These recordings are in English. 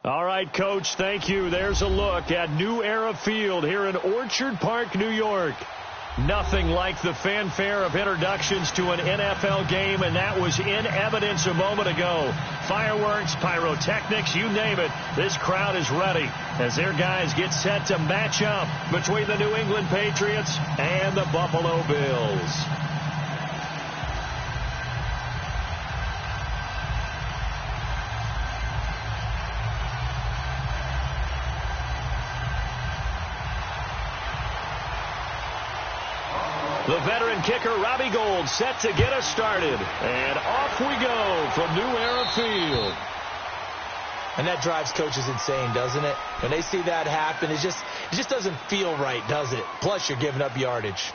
All right, Coach, thank you. There's a look at New Era Field here in Orchard Park, New York. Nothing like the fanfare of introductions to an NFL game, and that was in evidence a moment ago. Fireworks, pyrotechnics, you name it. This crowd is ready as their guys get set to match up between the New England Patriots and the Buffalo Bills. The veteran kicker, Robbie Gould, set to get us started. And off we go from New Era Field. And that drives coaches insane, doesn't it? When they see that happen, it just doesn't feel right, does it? Plus, you're giving up yardage.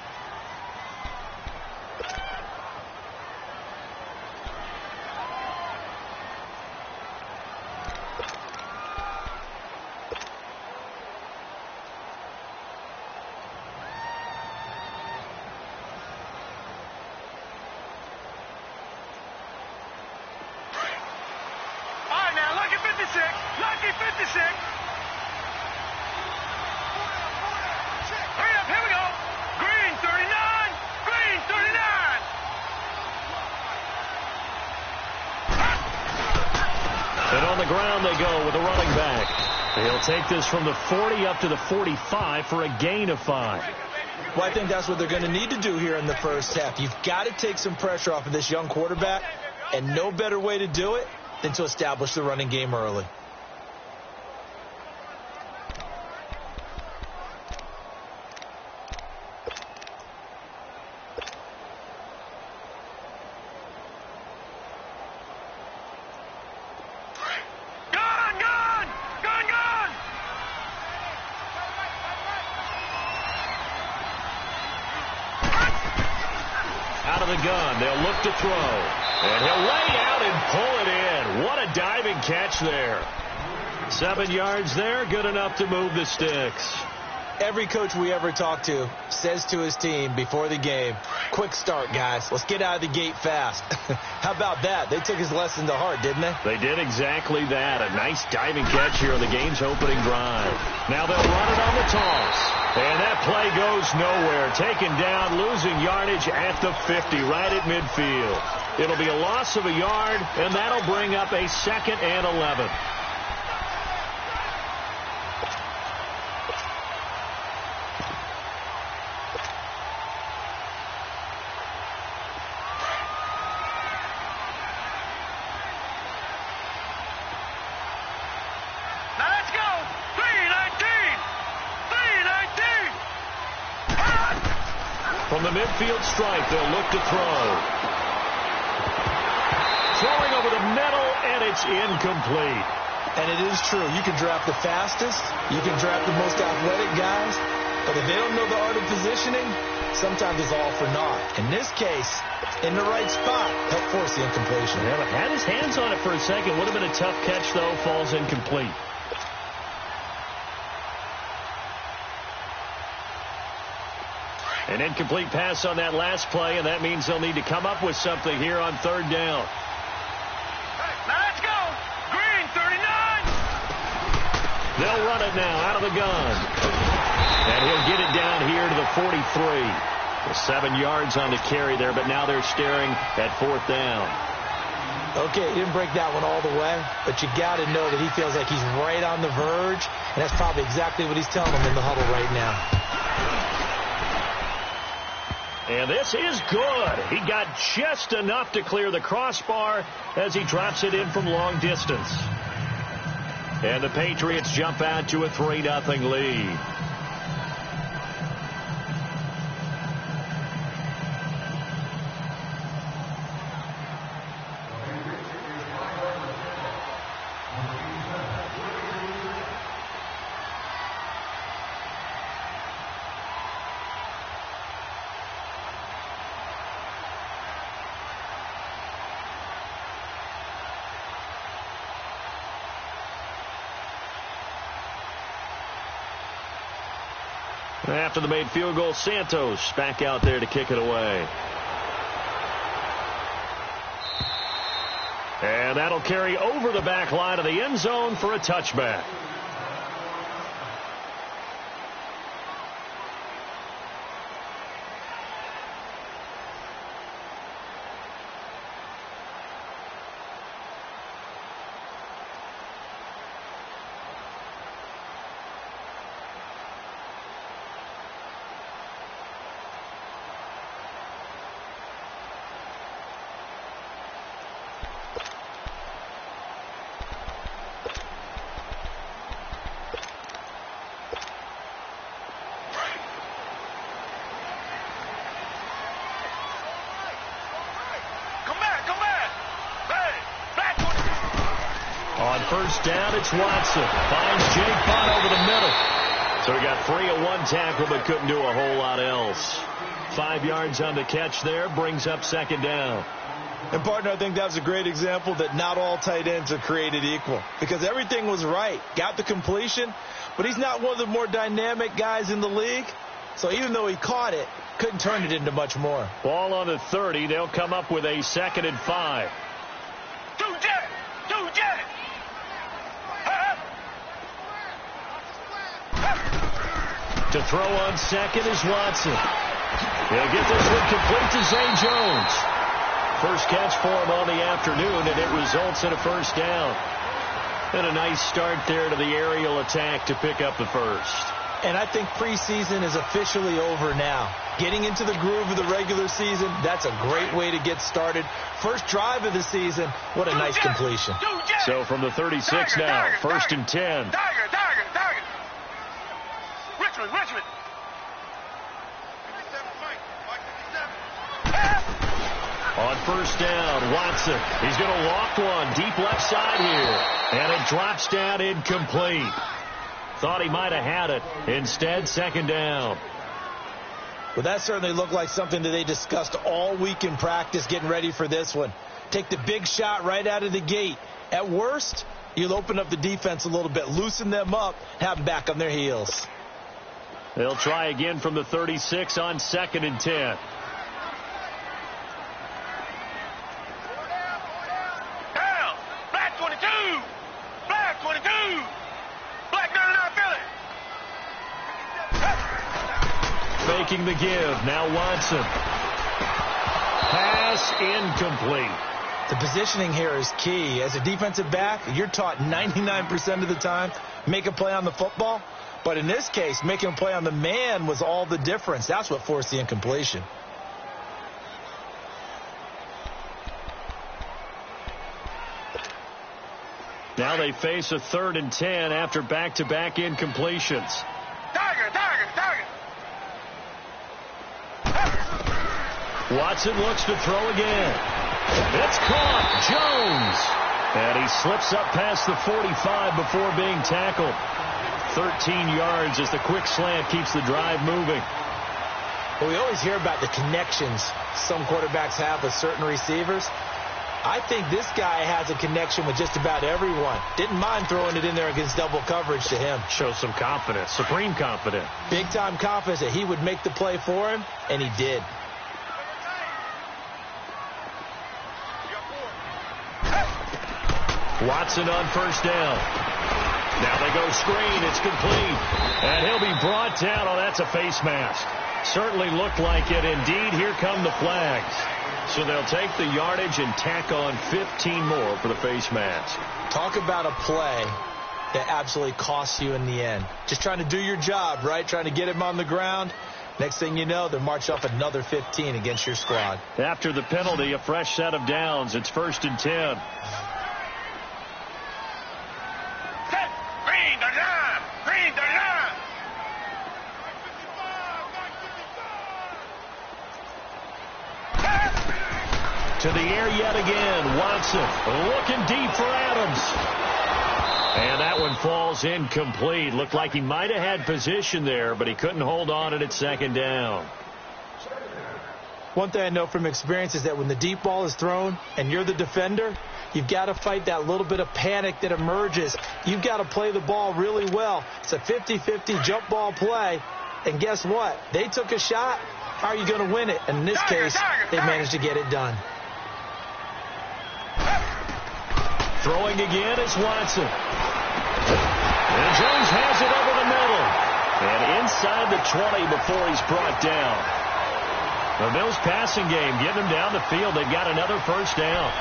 Lucky 56. Hurry up, here we go. Green 39. Green 39. And on the ground they go with a running back. He'll take this from the 40 up to the 45 for a gain of 5. Well, I think that's what they're going to need to do here in the first half. You've got to take some pressure off of this young quarterback, and no better way to do it than to establish the running game early. Out of the gun, they'll look to throw. And he'll lay out and pull it in. What a diving catch there. 7 yards there, good enough to move the sticks. Every coach we ever talk to says to his team before the game, quick start, guys. Let's get out of the gate fast. How about that? They took his lesson to heart, didn't they? They did exactly that. A nice diving catch here on the game's opening drive. Now they'll run it on the toss. And that play goes nowhere. Taken down, losing yardage at the 50, right at midfield. It'll be a loss of a yard, and that'll bring up a 2nd and 11. From the midfield stripe, they'll look to throw. Throwing over the middle, and it's incomplete. And it is true. You can draft the fastest. You can draft the most athletic guys. But if they don't know the art of positioning, sometimes it's all for naught. In this case, in the right spot, help force the incompletion. Yeah, but had his hands on it for a second. Would have been a tough catch, though. Falls incomplete. An incomplete pass on that last play, and that means they'll need to come up with something here on 3rd down. Now let's go. Green 39. They'll run it now out of the gun. And he'll get it down here to the 43. Well, 7 yards on the carry there, but now they're staring at 4th down. Okay, he didn't break that one all the way, but you got to know that he feels like he's right on the verge, and that's probably exactly what he's telling them in the huddle right now. And this is good. He got just enough to clear the crossbar as he drops it in from long distance. And the Patriots jump out to a 3-0 lead. After the made field goal, Santos back out there to kick it away. And And that'll carry over the back line of the end zone for a touchback. On first down, it's Watson. Finds Jake Bott over the middle. So he got free of one tackle, but couldn't do a whole lot else. 5 yards on the catch there, brings up second down. And, partner, I think that was a great example that not all tight ends are created equal. Because everything was right. Got the completion, but he's not one of the more dynamic guys in the league. So even though he caught it, couldn't turn it into much more. Ball on the 30. They'll come up with a 2nd and 5. Two jet! To throw on second is Watson. He'll get this one complete to Zay Jones. First catch for him on the afternoon, and it results in a first down. And a nice start there to the aerial attack to pick up the first. And I think preseason is officially over now. Getting into the groove of the regular season, that's a great way to get started. First drive of the season, what a nice completion. So from the 36 now, first and 10. Tiger. Richmond. On first down, Watson. He's going to walk one deep left side here. And it drops down incomplete. Thought he might have had it. Instead, second down. Well, that certainly looked like something that they discussed all week in practice getting ready for this one. Take the big shot right out of the gate. At worst, you'll open up the defense a little bit, loosen them up, have them back on their heels. They'll try again from the 36 on 2nd and 10. Down! Black 22! Black 22! Black 99 Philly! Faking the give. Now Watson. Pass incomplete. The positioning here is key. As a defensive back, you're taught 99% of the time, make a play on the football. But in this case, making a play on the man was all the difference. That's what forced the incompletion. Now they face a 3rd and 10 after back-to-back incompletions. Tiger! Watson looks to throw again. It's caught. Jones. And he slips up past the 45 before being tackled. 13 yards as the quick slant keeps the drive moving. Well, we always hear about the connections some quarterbacks have with certain receivers. I think this guy has a connection with just about everyone. Didn't mind throwing it in there against double coverage to him. Shows some confidence, supreme confidence. Big-time confidence that he would make the play for him, and he did. Watson on first down. Now they go screen. It's complete. And he'll be brought down. Oh, that's a face mask. Certainly looked like it. Indeed, here come the flags. So they'll take the yardage and tack on 15 more for the face mask. Talk about a play that absolutely costs you in the end. Just trying to do your job, right? Trying to get him on the ground. Next thing you know, they'll march off another 15 against your squad. After the penalty, a fresh set of downs. It's 1st and 10. To the air yet again. Watson looking deep for Adams. And that one falls incomplete. Looked like he might have had position there, but he couldn't hold on it at second down. One thing I know from experience is that when the deep ball is thrown and you're the defender, you've got to fight that little bit of panic that emerges. You've got to play the ball really well. It's a 50-50 jump ball play. And guess what? They took a shot. How are you going to win it? And in this case, they managed to get it done. Throwing again is Watson. And Jones has it over the middle. And inside the 20 before he's brought down. The Bills passing game getting them down the field. They've got another first down.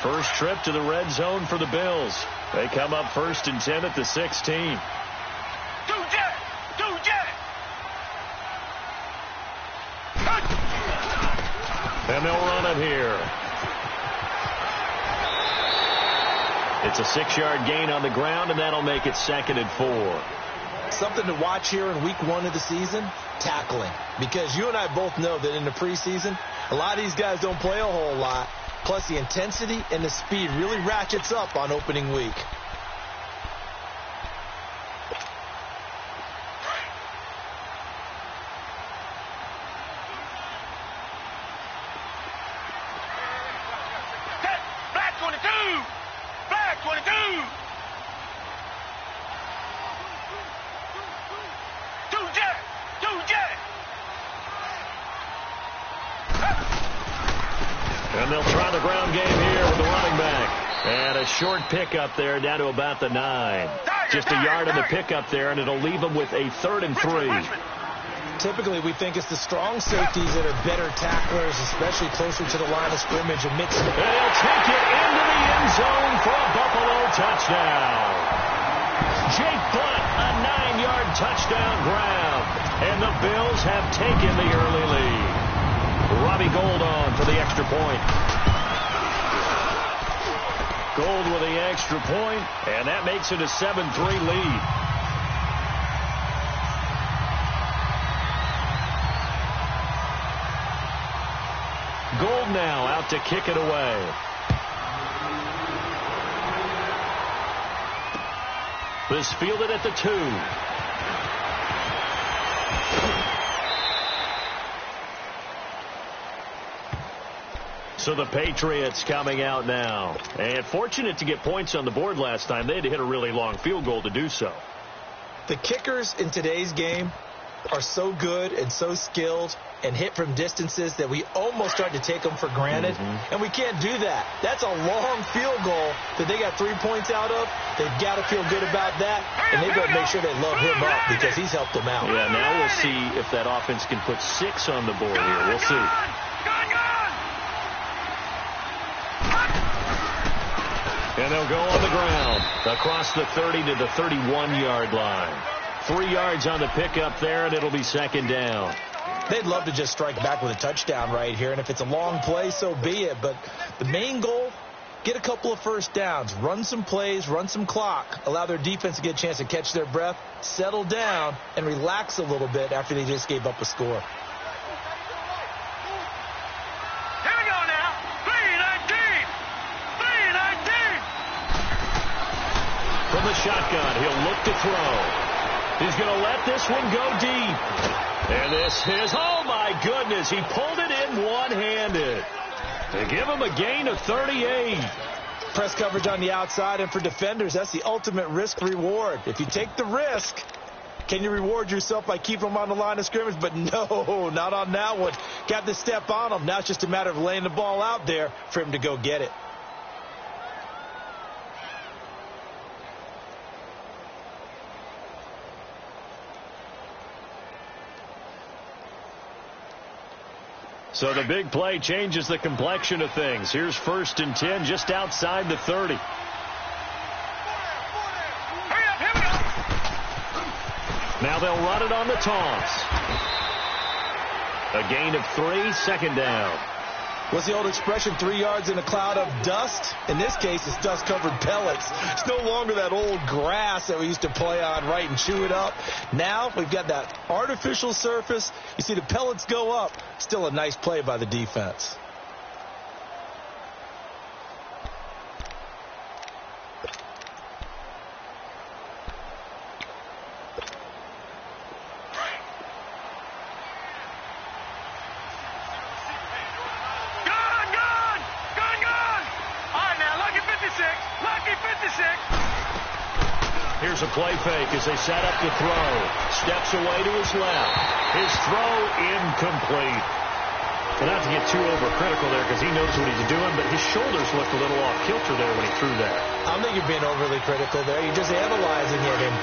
First trip to the red zone for the Bills. They come up 1st and 10 at the 16. And they'll run it here. It's a 6-yard gain on the ground, and that'll make it 2nd and 4. Something to watch here in week 1 of the season, tackling. Because you and I both know that in the preseason, a lot of these guys don't play a whole lot. Plus, the intensity and the speed really ratchets up on opening week. Black 22! Black 22! Two jet! And they'll try the ground game here with the running back. And a short pickup there down to about the 9. Just a yard on the pickup there, and it'll leave them with a 3rd and 3. Typically, we think it's the strong safeties that are better tacklers, especially closer to the line of scrimmage amidst the... And he'll take it into the end zone for a Buffalo touchdown. Jake Butt, a 9-yard touchdown grab. And the Bills have taken the early lead. Robbie Gould on for the extra point. Gould with the extra point, and that makes it a 7-3 lead. Gould now out to kick it away. This fielded at the 2. So the Patriots coming out now. And fortunate to get points on the board last time. They had to hit a really long field goal to do so. The kickers in today's game are so good and so skilled and hit from distances that we almost start to take them for granted. And we can't do that. That's a long field goal that they got 3 points out of. They've got to feel good about that. And they've got to make sure they love him up because he's helped them out. Yeah, now we'll see if that offense can put 6 on the board here. We'll see. And they'll go on the ground across the 30 to the 31-yard line. 3 yards on the pickup there, and it'll be 2nd down. They'd love to just strike back with a touchdown right here, and if it's a long play, so be it. But the main goal, get a couple of first downs, run some plays, run some clock, allow their defense to get a chance to catch their breath, settle down, and relax a little bit after they just gave up a score. From the shotgun, he'll look to throw. He's going to let this one go deep. And this is, oh my goodness, he pulled it in one-handed. They give him a gain of 38. Press coverage on the outside, and for defenders, that's the ultimate risk-reward. If you take the risk, can you reward yourself by keeping them on the line of scrimmage? But no, not on that one. Got to step on him. Now it's just a matter of laying the ball out there for him to go get it. So the big play changes the complexion of things. Here's 1st and 10 just outside the 30. Now they'll run it on the toss. A gain of 3, 2nd down. What's the old expression, 3 yards in a cloud of dust? In this case, it's dust-covered pellets. It's no longer that old grass that we used to play on, right, and chew it up. Now we've got that artificial surface. You see the pellets go up. Still a nice play by the defense. Here's a play fake as they set up the throw. Steps away to his left. His throw incomplete. Well, not to get too overcritical there because he knows what he's doing, but his shoulders looked a little off kilter there when he threw that. I don't think you're being overly critical there. You're just analyzing it, and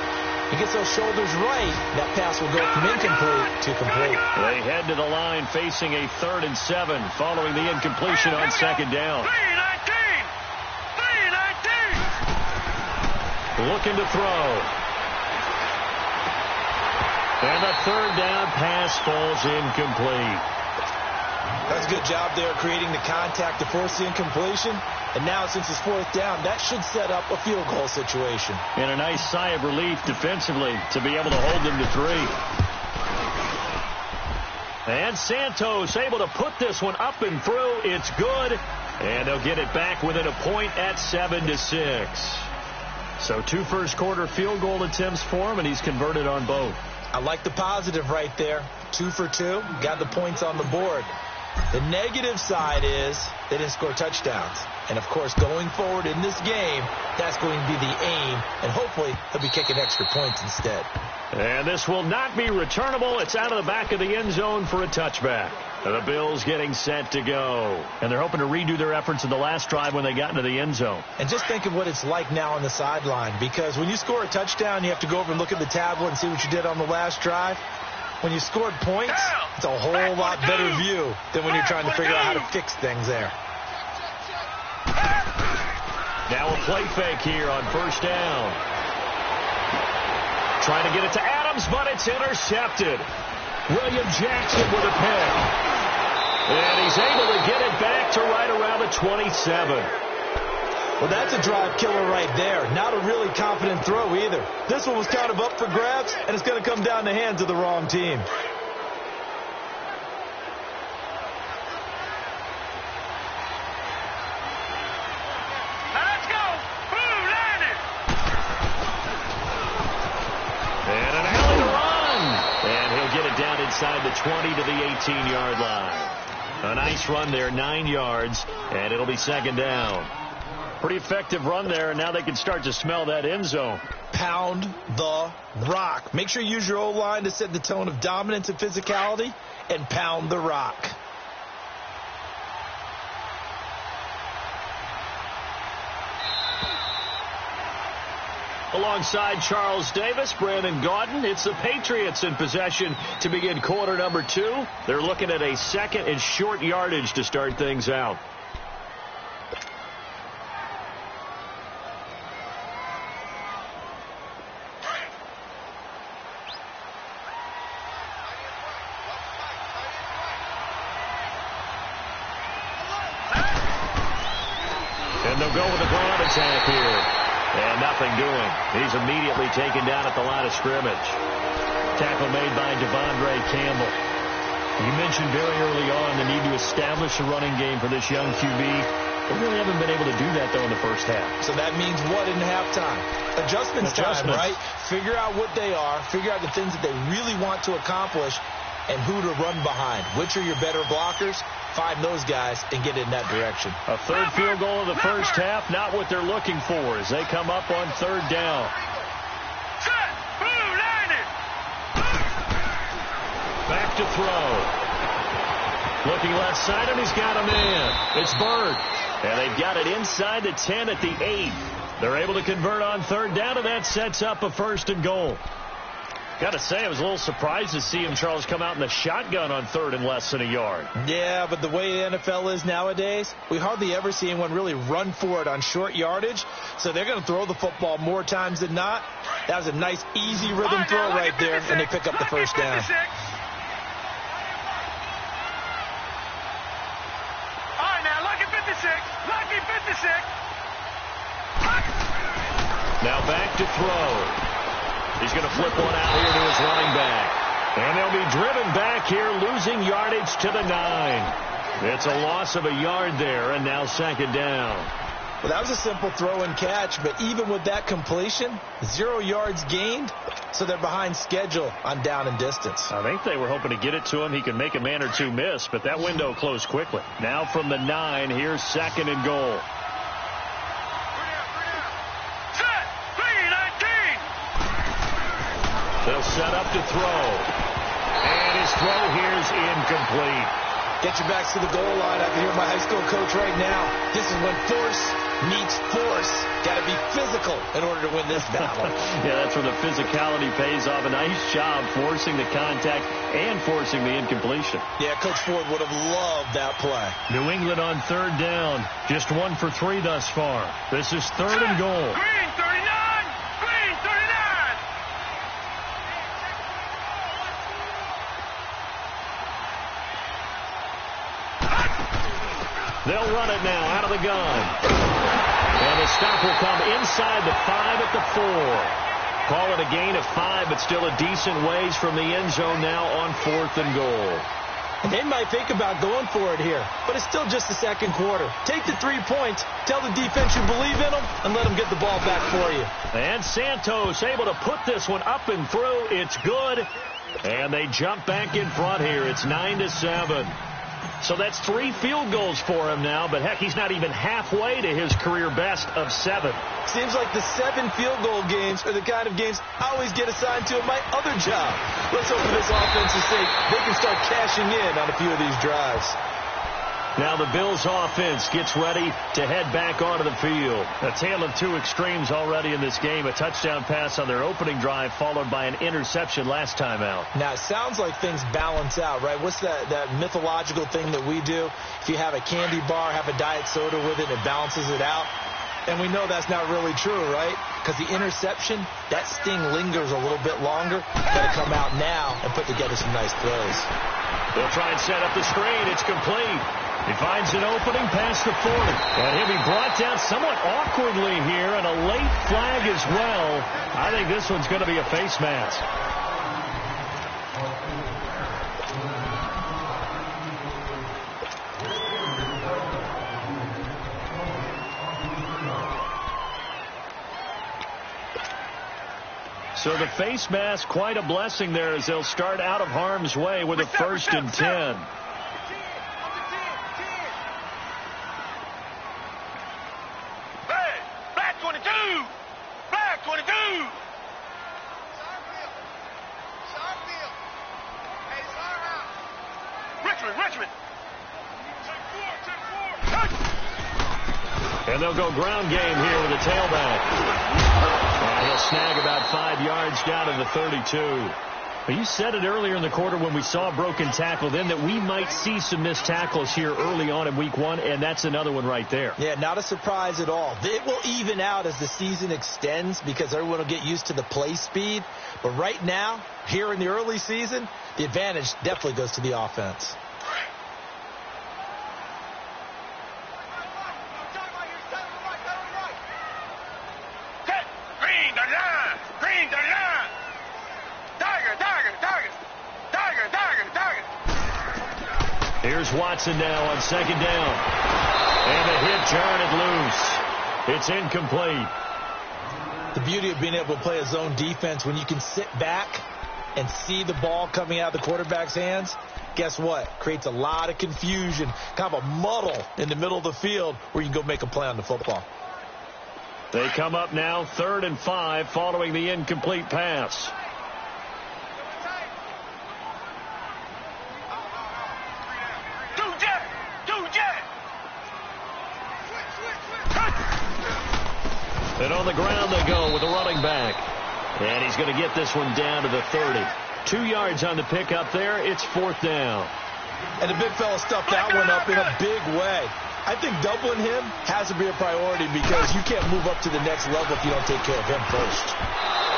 he gets those shoulders right, that pass will go from incomplete to complete. They head to the line facing a 3rd and 7 following the incompletion on 2nd down. 3-19. Looking to throw. And the 3rd down pass falls incomplete. That's a good job there creating the contact to force the incompletion. And now, since it's 4th down, that should set up a field goal situation. And a nice sigh of relief defensively to be able to hold them to 3. And Santos able to put this one up and through. It's good. And they'll get it back within a point at 7-6. So 2 first-quarter field goal attempts for him, and he's converted on both. I like the positive right there. 2 for 2. Got the points on the board. The negative side is they didn't score touchdowns. And, of course, going forward in this game, that's going to be the aim. And hopefully he'll be kicking extra points instead. And this will not be returnable. It's out of the back of the end zone for a touchback. The Bills getting set to go. And they're hoping to redo their efforts in the last drive when they got into the end zone. And just think of what it's like now on the sideline. Because when you score a touchdown, you have to go over and look at the tablet and see what you did on the last drive. When you scored points, it's a whole lot better view than when you're trying to figure out how to fix things there. Now a play fake here on 1st down. Trying to get it to Adams, but it's intercepted. William Jackson with a pick. And he's able to get it back to right around the 27. Well, that's a drive killer right there. Not a really confident throw either. This one was kind of up for grabs, and it's going to come down the hands of the wrong team. Let's go. Blue landed. And an alley to run. And he'll get it down inside the 20 to the 18-yard line. A nice run there, 9 yards, and it'll be 2nd down. Pretty effective run there, and now they can start to smell that end zone. Pound the rock. Make sure you use your O-line to set the tone of dominance and physicality, and pound the rock. Alongside Charles Davis, Brandon Gaudin, it's the Patriots in possession to begin quarter number 2. They're looking at a 2nd and short yardage to start things out. And they'll go with the ground attack here. And nothing doing. He's immediately taken down at the line of scrimmage. Tackle made by Devondre Campbell. You mentioned very early on the need to establish a running game for this young QB. They really haven't been able to do that, though, in the first half. So that means what in halftime? Adjustments time, right? Figure out what they are. Figure out the things that they really want to accomplish and who to run behind. Which are your better blockers? Find those guys and get in that direction. A 3rd field goal of the first half, not what they're looking for as they come up on 3rd down. Set. Blue landed. Back to throw. Looking left side, and he's got a man. It's Bird. And they've got it inside the 10 at the 8. They're able to convert on 3rd down, and that sets up a 1st and goal. Got to say, I was a little surprised to see him, Charles, come out in the shotgun on 3rd and less than a yard. Yeah, but the way the NFL is nowadays, we hardly ever see anyone really run for it on short yardage. So they're going to throw the football more times than not. That was a nice, easy rhythm throw right there, and they pick up the 1st down. All right, now, lucky 56. Lucky 56. Now back to throw. He's going to flip one out here to his running back. And they'll be driven back here, losing yardage to the 9. It's a loss of a yard there, and now 2nd down. Well, that was a simple throw and catch, but even with that completion, 0 yards gained, so they're behind schedule on down and distance. I think they were hoping to get it to him. He could make a man or two miss, but that window closed quickly. Now from the 9, here's 2nd and goal. set up to throw. And his throw here is incomplete. Get your backs to the goal line. I can hear my high school coach right now. This is when force meets force. Got to be physical in order to win this battle. Yeah, that's where the physicality pays off. A nice job forcing the contact and forcing the incompletion. Yeah, Coach Ford would have loved that play. New England on third down. Just 1 for 3 thus far. This is third and goal. Green 39! Green 39! They'll run it now out of the gun. And the stop will come inside the 5 at the 4. Call it a gain of 5, but still a decent ways from the end zone now on 4th and goal. And they might think about going for it here, but it's still just the second quarter. Take the 3 points, tell the defense you believe in them, and let them get the ball back for you. And Santos able to put this one up and through. It's good. And they jump back in front here. It's 9-7. So that's 3 field goals for him now, but heck, he's not even halfway to his career best of 7. Seems like the 7 field goal games are the kind of games I always get assigned to in my other job. Let's hope for this offense's sake they can start cashing in on a few of these drives. Now the Bills offense gets ready to head back onto the field. A tale of 2 extremes already in this game. A touchdown pass on their opening drive followed by an interception last time out. Now it sounds like things balance out, right? What's that mythological thing that we do? If you have a candy bar, have a diet soda with it, it balances it out. And we know that's not really true, right? Because the interception, that sting lingers a little bit longer. Got to come out now and put together some nice throws. They'll try and set up the screen. It's complete. He finds an opening past the 40. And he'll be brought down somewhat awkwardly here, and a late flag as well. I think this one's going to be a face mask. So the face mask, quite a blessing there as they'll start out of harm's way with a 1st and 10. Flag 22! Flag 22! Richmond! And they'll go ground game here with a tailback. And he'll snag about 5 yards down to the 32. Well, you said it earlier in the quarter when we saw a broken tackle then that we might see some missed tackles here early on in week 1, and that's another one right there. Yeah, not a surprise at all. It will even out as the season extends because everyone will get used to the play speed. But right now, here in the early season, the advantage definitely goes to the offense. Here's Watson now on 2nd down. And the hit jarred it loose. It's incomplete. The beauty of being able to play a zone defense when you can sit back and see the ball coming out of the quarterback's hands, guess what? Creates a lot of confusion, kind of a muddle in the middle of the field where you can go make a play on the football. They come up now 3rd and 5 following the incomplete pass. And on the ground they go with the running back. And he's going to get this one down to the 30. 2 yards on the pickup there. It's 4th down. And the big fella stuffed that one up in a big way. I think doubling him has to be a priority because you can't move up to the next level if you don't take care of him first.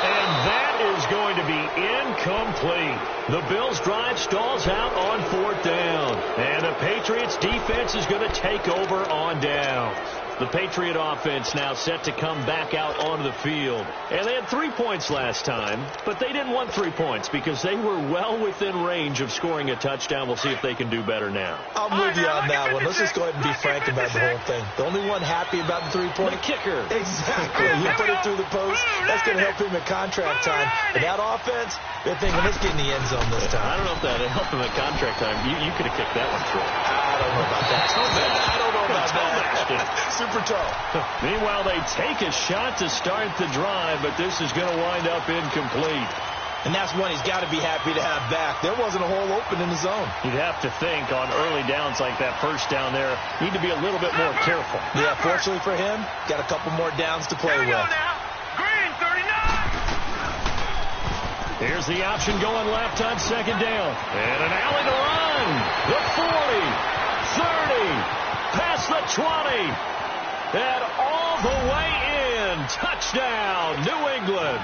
And that is going to be incomplete. The Bills' drive stalls out on 4th down. And the Patriots' defense is going to take over on down. The Patriot offense now set to come back out onto the field. And they had 3 points last time, but they didn't want 3 points because they were well within range of scoring a touchdown. We'll see if they can do better now. I'm with you on that one. Let's just go ahead and be frank about the whole thing. The only one happy about the 3-point? The kicker. Exactly. You put it through the post. That's going to help him at contract time. But that offense, they're thinking, let's get in the end zone this time. I don't know if that helped him at contract time. You could have kicked that one through. I don't know about that. I don't know about that. Super toe. Meanwhile, they take a shot to start the drive, but this is going to wind up incomplete. And that's one he's got to be happy to have back. There wasn't a hole open in the zone. You'd have to think on early downs like that first down there, need to be a little bit more careful. Yeah, fortunately for him, got a couple more downs to play with. Green 39. Here's the option going left on second down. And an alley to run. The 40, 30, past the 20, and all the way in. Touchdown, New England.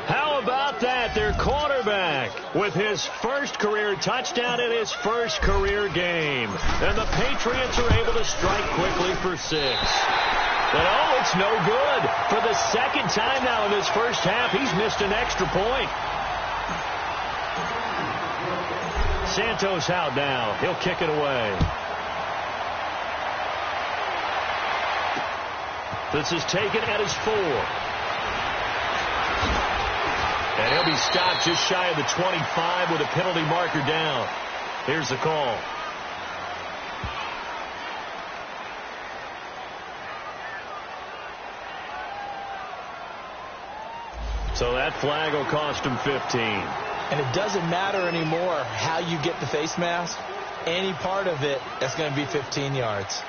How about that? Their quarterback with his first career touchdown in his first career game. And the Patriots are able to strike quickly for 6. But, oh, it's no good. For the second time now in this first half, he's missed an extra point. Santos out now. He'll kick it away. This is taken at his 4. And he'll be stopped just shy of the 25 with a penalty marker down. Here's the call. So that flag will cost him 15. And it doesn't matter anymore how you get the face mask. Any part of it, that's going to be 15 yards.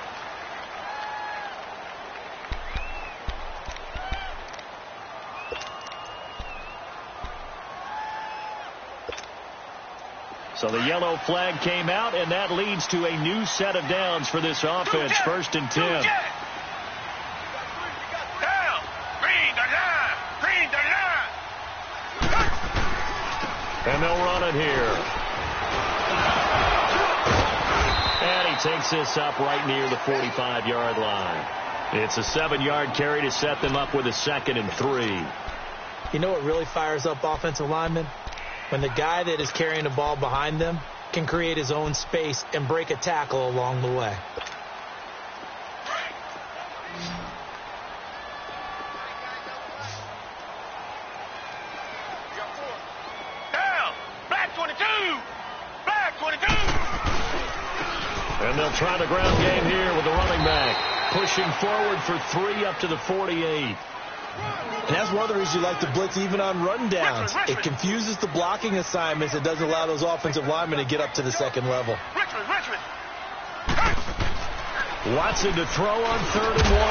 So the yellow flag came out, and that leads to a new set of downs for this offense. First and 10. Down. Green 39. Green 39. And they'll run it here. And he takes this up right near the 45-yard line. It's a 7-yard carry to set them up with a 2nd and 3. You know what really fires up offensive linemen? When the guy that is carrying the ball behind them can create his own space and break a tackle along the way. Down. Black 22. Black 22. And they'll try the ground game here with the running back. Pushing forward for 3 up to the 48. And that's one of the reasons you like to blitz even on rundowns. It confuses the blocking assignments. It doesn't allow those offensive linemen to get up to the second level. Richmond. Watson to throw on 3rd and 1.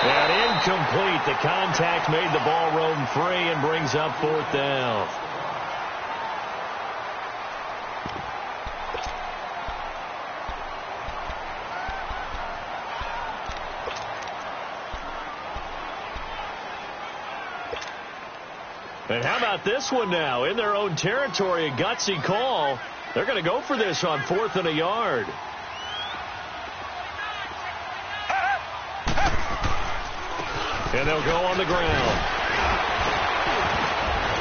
And incomplete. The contact made the ball roam free and brings up 4th down. And how about this one now? In their own territory, a gutsy call. They're going to go for this on 4th and a yard. And they'll go on the ground.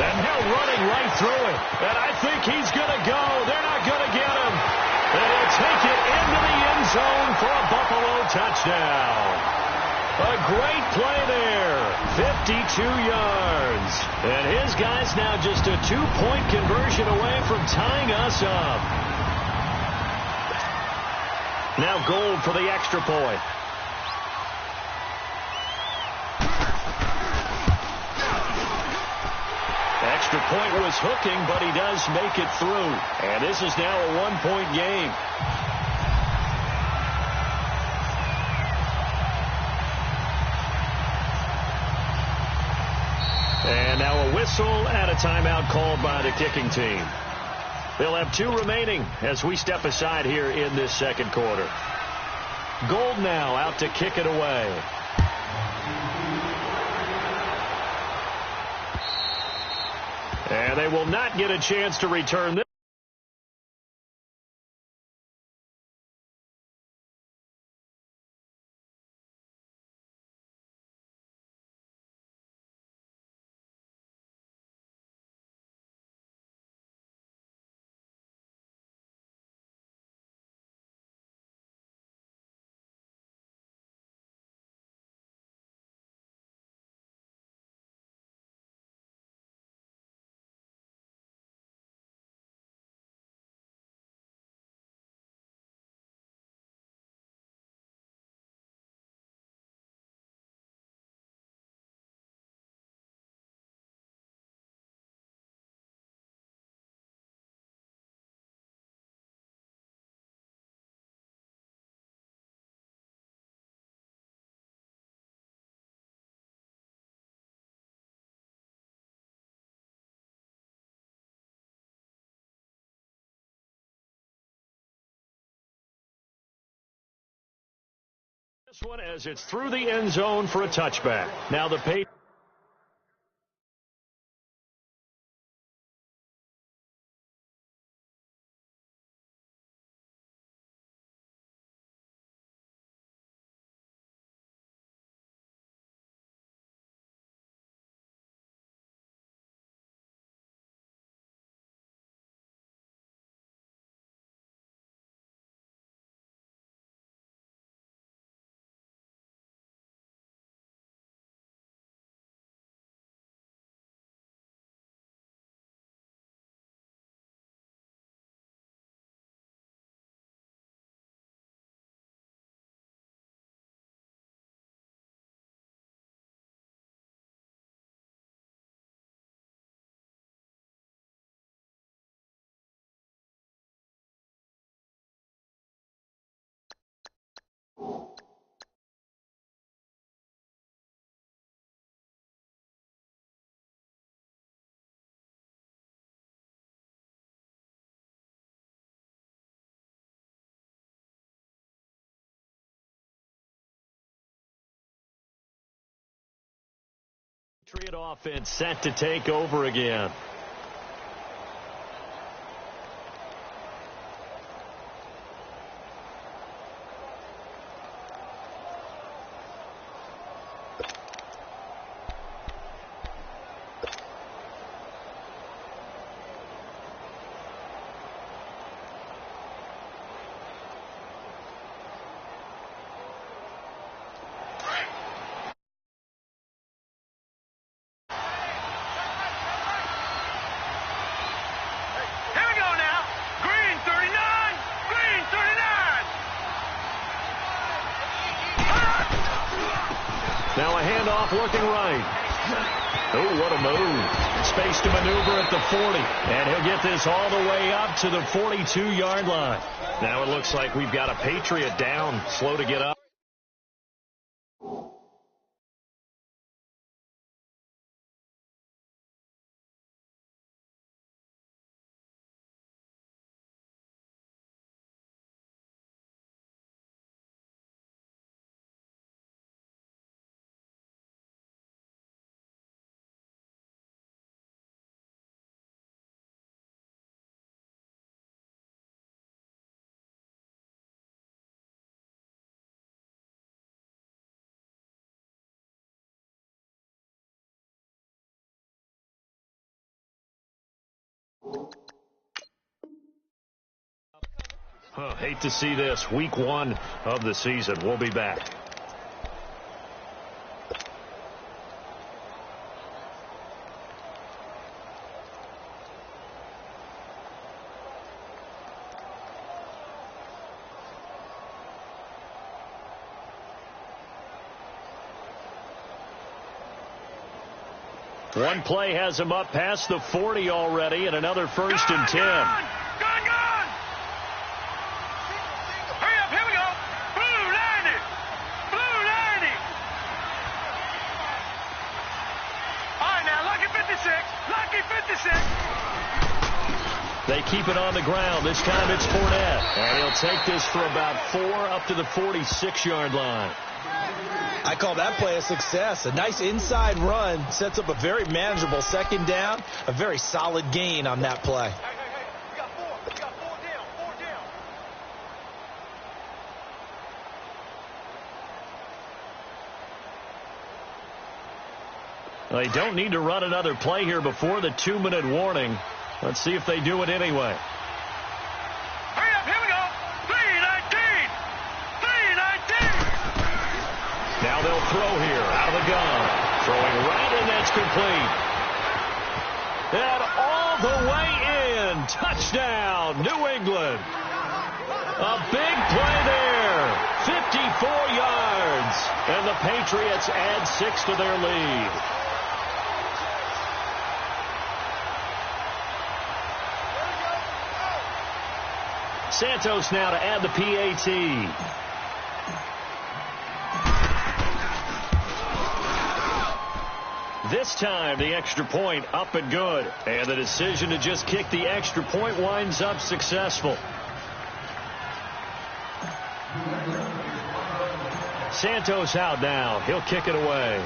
And now running right through it. And I think he's going to go. They're not going to get him. And he'll take it into the end zone for a Buffalo touchdown. A great play there. 52 yards. And his guys now just a 2-point conversion away from tying us up. Now Gold for the extra point. Extra point was hooking, but he does make it through. And this is now a 1-point game. And now a whistle and a timeout called by the kicking team. They'll have 2 remaining as we step aside here in this second quarter. Gold now out to kick it away. And they will not get a chance to return this. This one as it's through the end zone for a touchback. Now the Patriots. Patriot offense set to take over again. Now a handoff looking right. Oh, what a move. Space to maneuver at the 40. And he'll get this all the way up to the 42-yard line. Now it looks like we've got a Patriot down, slow to get up. Hate to see this. Week 1 of the season. We'll be back. One play has him up past the 40 already, and another 1st and 10. Gone! Hurry up, here we go. Blue 90. Blue 90. All right, now, lucky 56. Lucky 56. They keep it on the ground. This time it's Fournette. And he'll take this for about 4 up to the 46-yard line. I call that play a success. A nice inside run sets up a very manageable 2nd down. A very solid gain on that play. Hey, we got 4. We got 4 down. 4 down. They don't need to run another play here before the 2-minute warning. Let's see if they do it anyway. Hurry up, here we go. 319. 319. Now they'll throw here out of the gun. Throwing right, and that's complete. And all the way in. Touchdown, New England. A big play there. 54 yards. And the Patriots add 6 to their lead. Santos now to add the PAT. This time, the extra point up and good. And the decision to just kick the extra point winds up successful. Santos out now. He'll kick it away.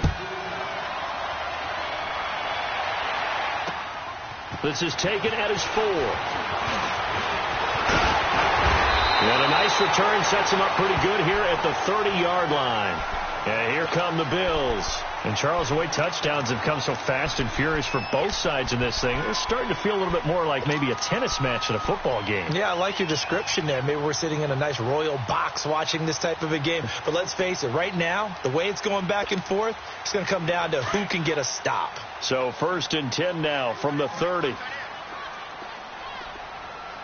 This is taken at his 4. And a nice return sets him up pretty good here at the 30-yard line. And here come the Bills. And Charles, the way touchdowns have come so fast and furious for both sides in this thing, it's starting to feel a little bit more like maybe a tennis match in a football game. Yeah, I like your description there. Maybe we're sitting in a nice royal box watching this type of a game. But let's face it, right now, the way it's going back and forth, it's going to come down to who can get a stop. So 1st and 10 now from the 30.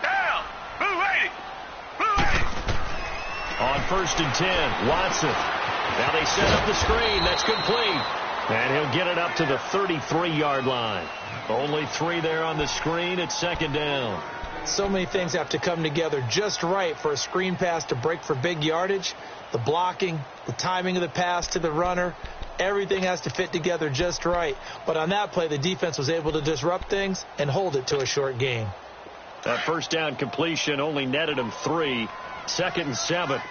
Down. Blue 80. Blue 80. On 1st and 10, Watson. Now they set up the screen. That's complete. And he'll get it up to the 33-yard line. Only 3 there on the screen. It's 2nd down. So many things have to come together just right for a screen pass to break for big yardage. The blocking, the timing of the pass to the runner, everything has to fit together just right. But on that play, the defense was able to disrupt things and hold it to a short gain. That 1st down completion only netted him 3. 2nd and 7.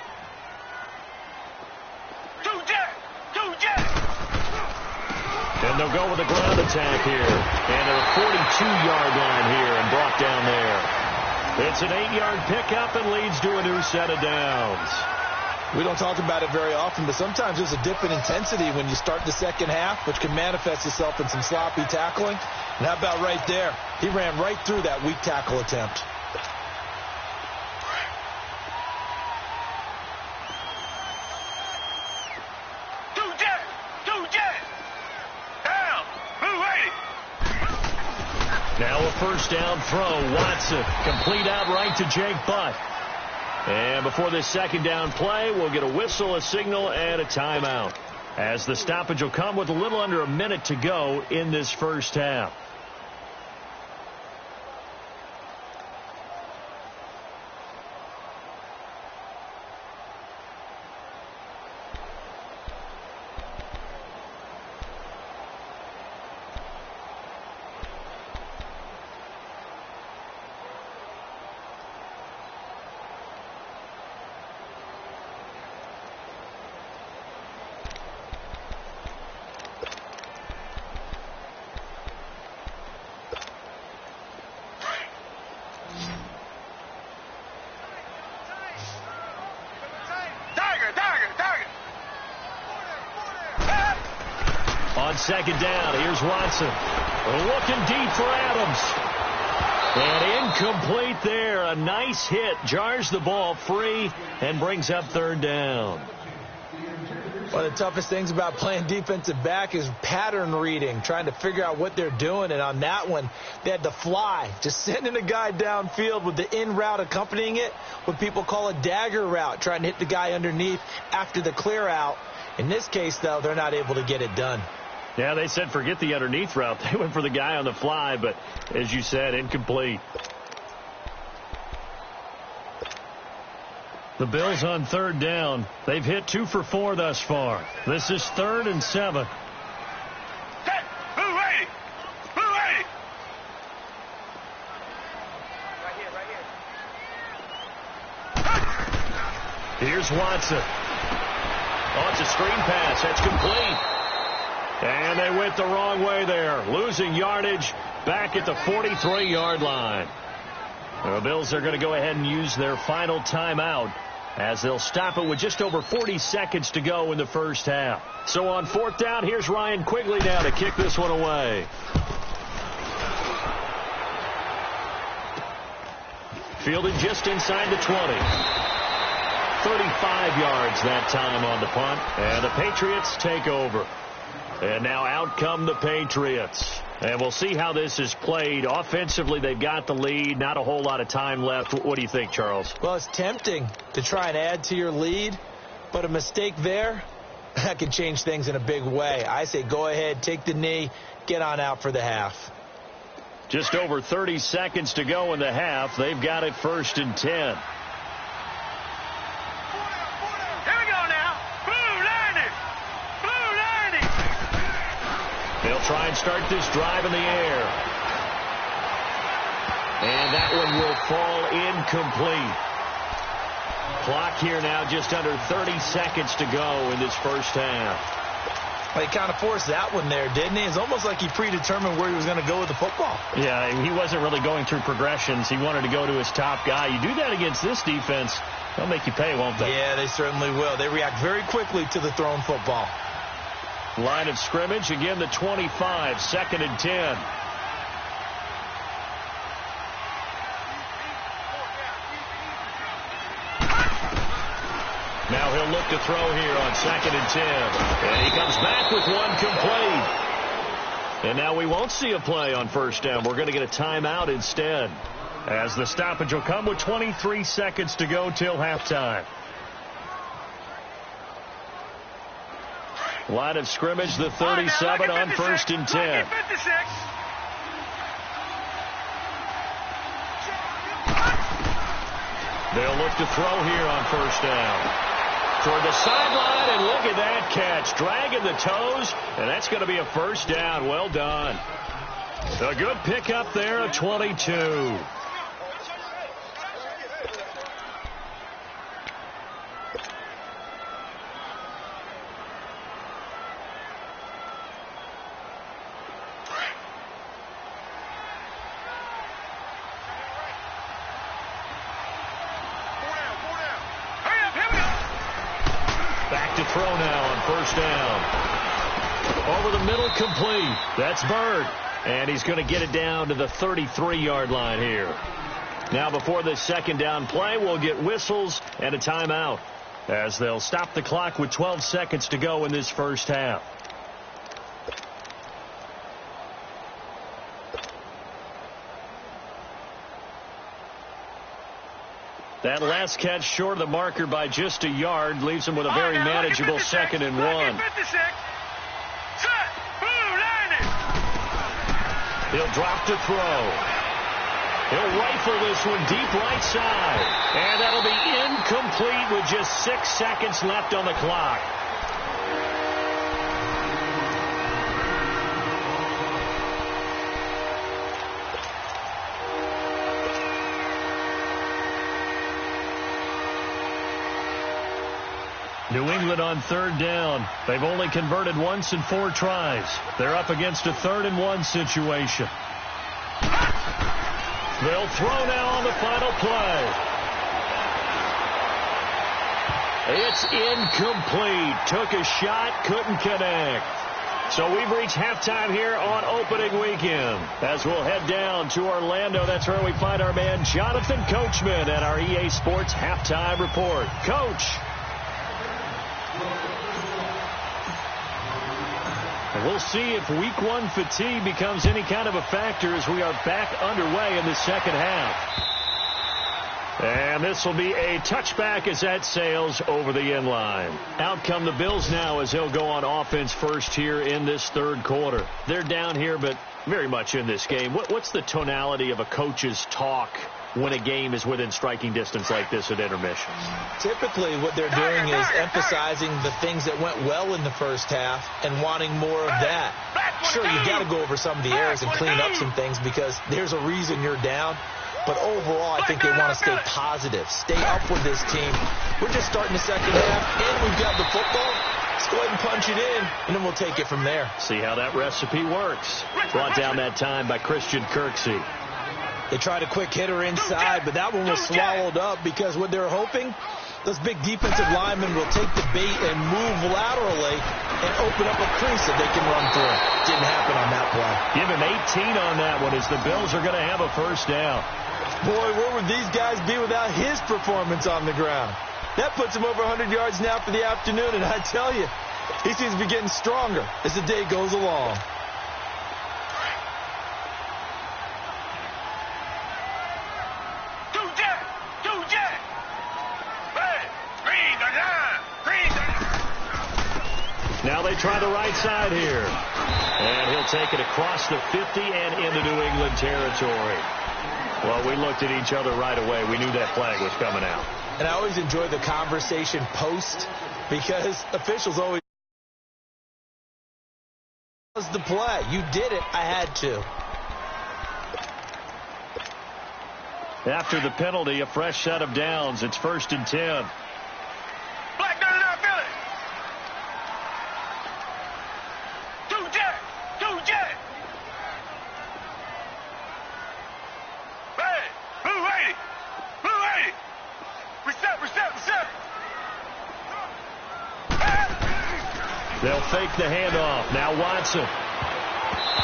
And they'll go with a ground attack here. And a 42-yard line here and brought down there. It's an 8-yard pickup and leads to a new set of downs. We don't talk about it very often, but sometimes there's a dip in intensity when you start the second half, which can manifest itself in some sloppy tackling. And how about right there? He ran right through that weak tackle attempt. Now a 1st down throw. Watson complete out right to Jake Butt. And before this 2nd down play, we'll get a whistle, a signal, and a timeout, as the stoppage will come with a little under a minute to go in this 1st half. On 2nd down, here's Watson. Looking deep for Adams. And incomplete there. A nice hit. Jars the ball free and brings up 3rd down. One of the toughest things about playing defensive back is pattern reading, trying to figure out what they're doing. And on that one, they had to fly, just sending a guy downfield with the in route accompanying it, what people call a dagger route, trying to hit the guy underneath after the clear out. In this case, though, they're not able to get it done. Yeah, they said forget the underneath route. They went for the guy on the fly, but as you said, incomplete. The Bills on 3rd down. They've hit 2 for 4 thus far. This is 3rd and 7. Set. Blue 80. Blue 80. Right here. Here's Watson. Oh, it's a screen pass. That's complete. And they went the wrong way there, losing yardage back at the 43-yard line. The Bills are going to go ahead and use their final timeout, as they'll stop it with just over 40 seconds to go in the 1st half. So on 4th down, here's Ryan Quigley now to kick this one away. Fielded just inside the 20. 35 yards that time on the punt, and the Patriots take over. And now out come the Patriots. And we'll see how this is played. Offensively, they've got the lead. Not a whole lot of time left. What do you think, Charles? Well, it's tempting to try and add to your lead, but a mistake there, that can change things in a big way. I say go ahead, take the knee, get on out for the half. Just over 30 seconds to go in the half. They've got it 1st and 10. They'll try and start this drive in the air. And that one will fall incomplete. Clock here now just under 30 seconds to go in this first half. Well, he kind of forced that one there, didn't he? It's almost like he predetermined where he was going to go with the football. Yeah, he wasn't really going through progressions. He wanted to go to his top guy. You do that against this defense, they'll make you pay, won't they? Yeah, they certainly will. They react very quickly to the thrown football. Line of scrimmage, again the 25, 2nd and 10. Now he'll look to throw here on 2nd and 10. And he comes back with one complete. And now we won't see a play on first down. We're going to get a timeout instead, as the stoppage will come with 23 seconds to go till halftime. Line of scrimmage, the 37 on 1st and 10. They'll look to throw here on first down. Toward the sideline, and look at that catch. Dragging the toes, and that's going to be a first down. Well done. A good pickup there, a 22. Back to throw now on first down. Over the middle, complete. That's Bird. And he's going to get it down to the 33-yard line here. Now before this second down play, we'll get whistles and a timeout, as they'll stop the clock with 12 seconds to go in this first half. That last catch short of the marker by just a yard leaves him with a very manageable 2nd and 1. He'll drop to throw. He'll rifle this one deep right side. And that'll be incomplete with just 6 seconds left on the clock. New England on 3rd down. They've only converted once in 4 tries. They're up against a 3rd and 1 situation. They'll throw now on the final play. It's incomplete. Took a shot, couldn't connect. So we've reached halftime here on opening weekend. As we'll head down to Orlando, that's where we find our man Jonathan Coachman at our EA Sports Halftime Report. Coach. And we'll see if week 1 fatigue becomes any kind of a factor as we are back underway in the second half. And this will be a touchback as that sails over the end line. Out come the Bills now as they'll go on offense first here in this 3rd quarter. They're down here, but very much in this game. What's the tonality of a coach's talk when a game is within striking distance like this at intermission? Typically what they're doing is emphasizing the things that went well in the first half and wanting more of that. Sure, you've got to go over some of the errors and clean up some things because there's a reason you're down. But overall, I think they want to stay positive, stay up with this team. We're just starting the second half, and we've got the football. Let's go ahead and punch it in, and then we'll take it from there. See how that recipe works. Brought down that time by Christian Kirksey. They tried a quick hitter inside, but that one was swallowed up because what they're hoping, those big defensive linemen will take the bait and move laterally and open up a crease that they can run through. Didn't happen on that play. Give him 18 on that one as the Bills are going to have a first down. Boy, where would these guys be without his performance on the ground? That puts him over 100 yards now for the afternoon, and I tell you, he seems to be getting stronger as the day goes along. Now they try the right side here. And he'll take it across the 50 and into New England territory. Well, we looked at each other right away. We knew that flag was coming out. And I always enjoy the conversation post because officials always was the play. You did it. I had to. After the penalty, a fresh set of downs. It's 1st and 10. Black 99 Philly. 2-jet. 2-jet. Red. Blue 80. Blue 80. Reset, reset, reset. They'll fake the handoff. Now Watson.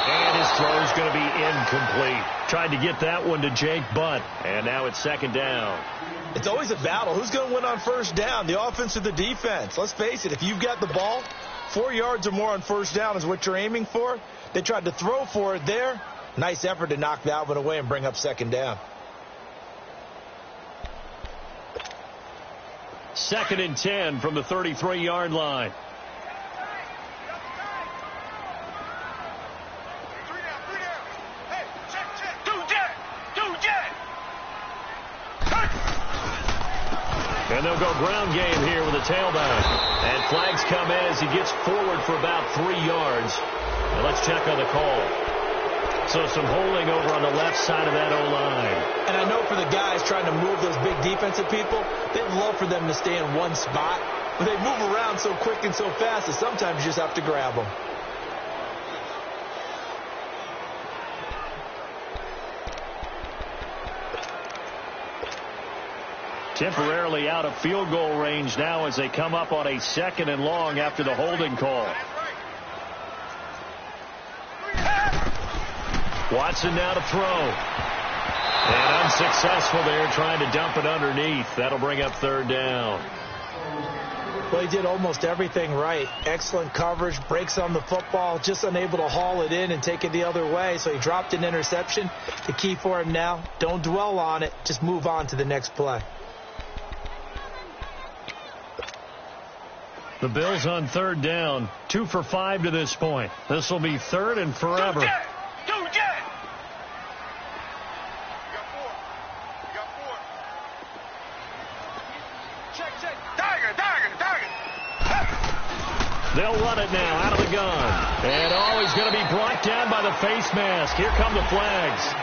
And his throw is going to be incomplete. Tried to get that one to Jake Butt. And now it's 2nd down. It's always a battle. Who's going to win on 1st down, the offense or the defense? Let's face it, if you've got the ball, 4 yards or more on 1st down is what you're aiming for. They tried to throw for it there. Nice effort to knock that one away and bring up 2nd down. 2nd and 10 from the 33-yard line. And they'll go ground game here with a tailback. And flags come in as he gets forward for about 3 yards. Now let's check on the call. So some holding over on the left side of that O-line. And I know for the guys trying to move those big defensive people, they'd love for them to stay in one spot. But they move around so quick and so fast that sometimes you just have to grab them. Temporarily out of field goal range now as they come up on a 2nd and long after the holding call. Watson now to throw. And unsuccessful there trying to dump it underneath. That'll bring up 3rd down. Well, he did almost everything right. Excellent coverage, breaks on the football, just unable to haul it in and take it the other way. So he dropped an interception. The key for him now, don't dwell on it. Just move on to the next play. The Bills on 3rd down, 2 for 5 to this point. This will be 3rd and forever. Two-jet. Check. Tiger. They'll run it now out of the gun. And he's going to be brought down by the face mask. Here come the flags.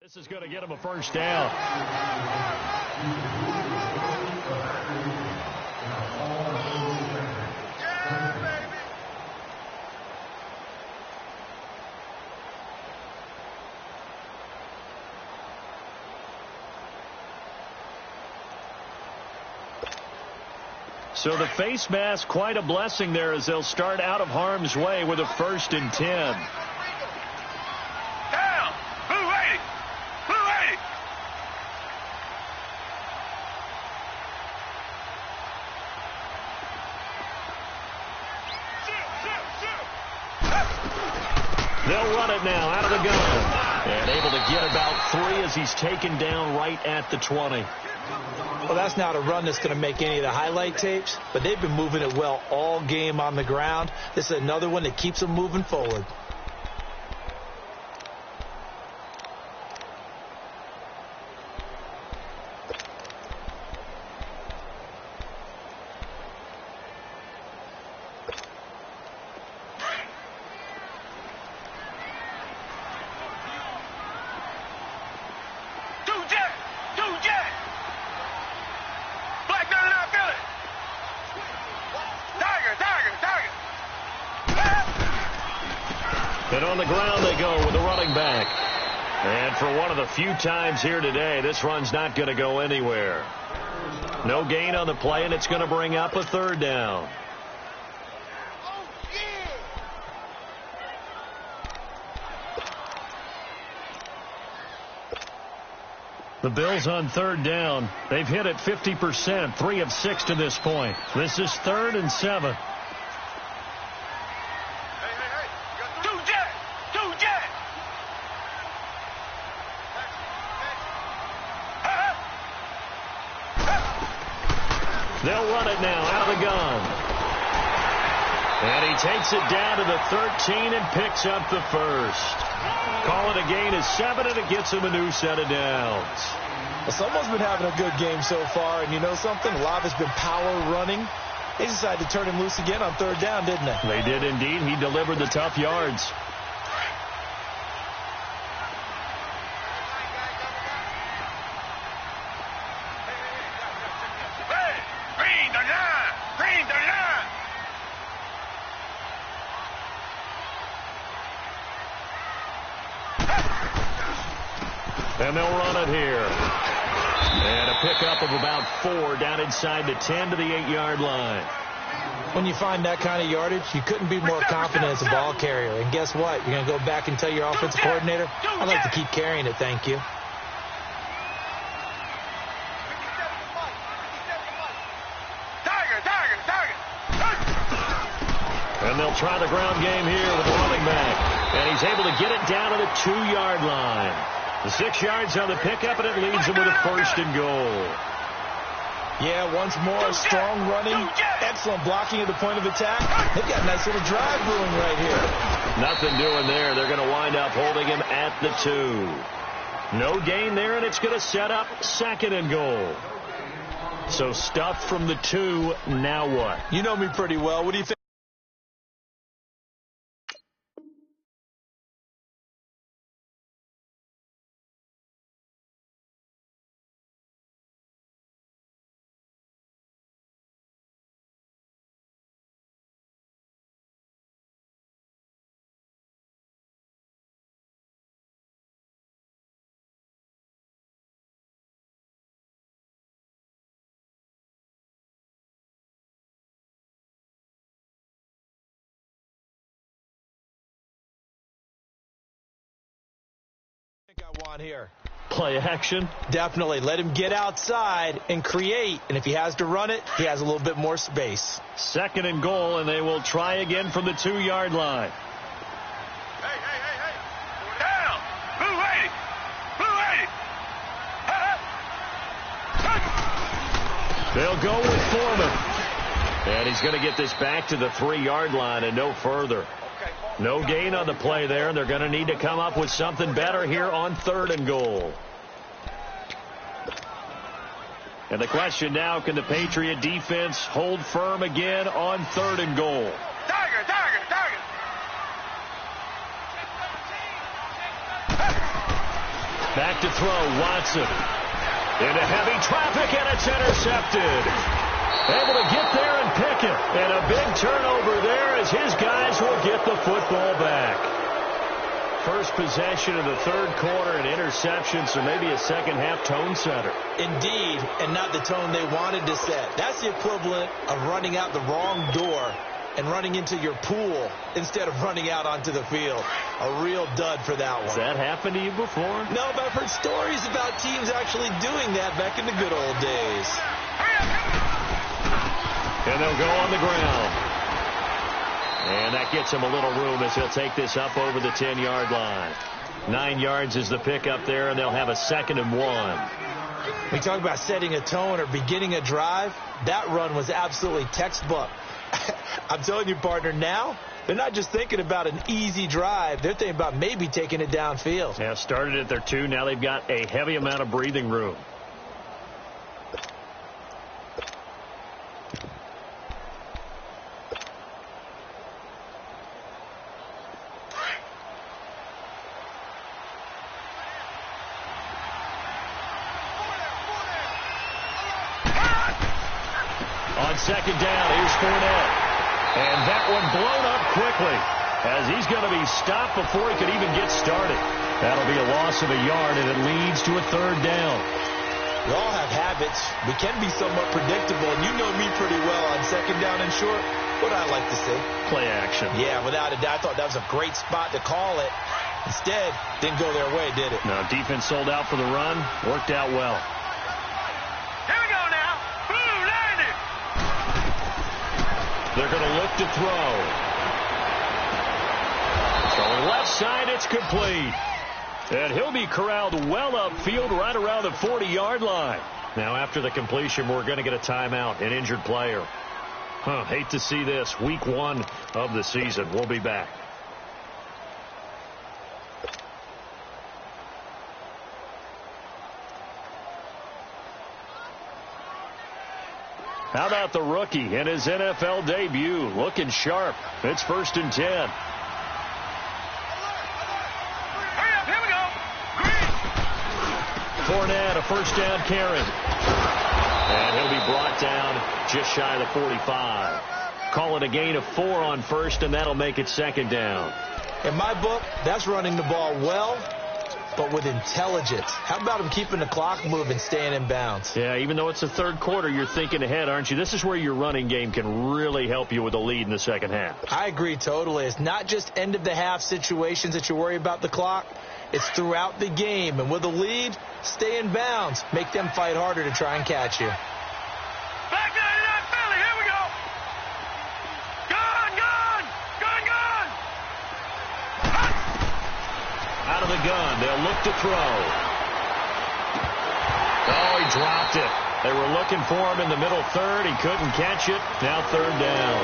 This is going to get him a 1st down. So the face mask, quite a blessing there as they'll start out of harm's way with a 1st and 10. They'll run it now out of the gun. And able to get about 3 as he's taken down right at the 20. Well, that's not a run that's going to make any of the highlight tapes, but they've been moving it well all game on the ground. This is another one that keeps them moving forward. And on the ground they go with the running back. And for one of the few times here today, this run's not going to go anywhere. No gain on the play, and it's going to bring up a third down. The Bills on third down. They've hit it 50%, 3 of 6 to this point. This is 3rd and 7. They'll run it now out of the gun. And he takes it down to the 13 and picks up the first. Call it a gain of 7, and it gets him a new set of downs. Well, someone's been having a good game so far, and you know something? A lot has been power running. They decided to turn him loose again on third down, didn't they? They did indeed. He delivered the tough yards. And they'll run it here. And a pickup of about 4 down inside the 10 to the 8-yard line. When you find that kind of yardage, you couldn't be more confident as a ball carrier. And guess what? You're going to go back and tell your offensive coordinator, I'd like to keep carrying it, thank you. And they'll try the ground game here with the running back. And he's able to get it down to the 2-yard line. The 6 yards on the pickup, and it leads them with a 1st and goal. Yeah, once more, strong running, excellent blocking at the point of attack. They've got a nice little drive brewing right here. Nothing doing there. They're going to wind up holding him at the 2. No gain there, and it's going to set up 2nd and goal. So stuffed from the 2, now what? You know me pretty well. What do you think? I want here. Play action. Definitely. Let him get outside and create. And if he has to run it, he has a little bit more space. 2nd and goal, and they will try again from the 2-yard line. Hey. Down. Blue 80. They'll go with Foreman. And he's going to get this back to the 3-yard line and no further. No gain on the play there, and they're going to need to come up with something better here on 3rd and goal. And the question now, can the Patriot defense hold firm again on 3rd and goal? Tiger. Back to throw, Watson. Into heavy traffic, and it's intercepted. Able to get there and pick it. And a big turnover there as his guys will get the football back. First possession of the 3rd quarter, an interception, so maybe a second-half tone setter. Indeed, and not the tone they wanted to set. That's the equivalent of running out the wrong door and running into your pool instead of running out onto the field. A real dud for that one. Has that happened to you before? No, but I've heard stories about teams actually doing that back in the good old days. And they'll go on the ground. And that gets him a little room as he'll take this up over the 10-yard line. 9 yards is the pickup there, and they'll have a 2nd and 1. We talk about setting a tone or beginning a drive. That run was absolutely textbook. I'm telling you, partner, now they're not just thinking about an easy drive. They're thinking about maybe taking it downfield. Yeah, started at their 2. Now they've got a heavy amount of breathing room. On 2nd down, here's Fournette. And that one blown up quickly. as he's going to be stopped before he could even get started. That'll be a loss of a yard, and it leads to a third down. We all have habits. We can be somewhat predictable, and you know me pretty well on second down and short. What I like to see? Play action. Yeah, without a doubt. I thought that was a great spot to call it. Instead, didn't go their way, did it? No, defense sold out for the run. Worked out well. Here we go now. Blue, landed. They're going to look to throw. Going left side, it's complete. And he'll be corralled well upfield right around the 40-yard line. Now, after the completion, we're going to get a timeout, an injured player. Hate to see this. Week 1 of the season. We'll be back. How about the rookie in his NFL debut? Looking sharp. It's 1st and 10. Fournette, a first down carry. And he'll be brought down just shy of the 45. Call it a gain of 4 on first, and that'll make it 2nd down. In my book, that's running the ball well, but with intelligence. How about him keeping the clock moving, staying in bounds? Yeah, even though it's the third quarter, you're thinking ahead, aren't you? This is where your running game can really help you with a lead in the second half. I agree totally. It's not just end-of-the-half situations that you worry about the clock. It's throughout the game. And with a lead, stay in bounds. Make them fight harder to try and catch you. Back 99 Philly. Here we go. Gone. Out of the gun. They'll look to throw. Oh, he dropped it. They were looking for him in the middle third. He couldn't catch it. Now 3rd down.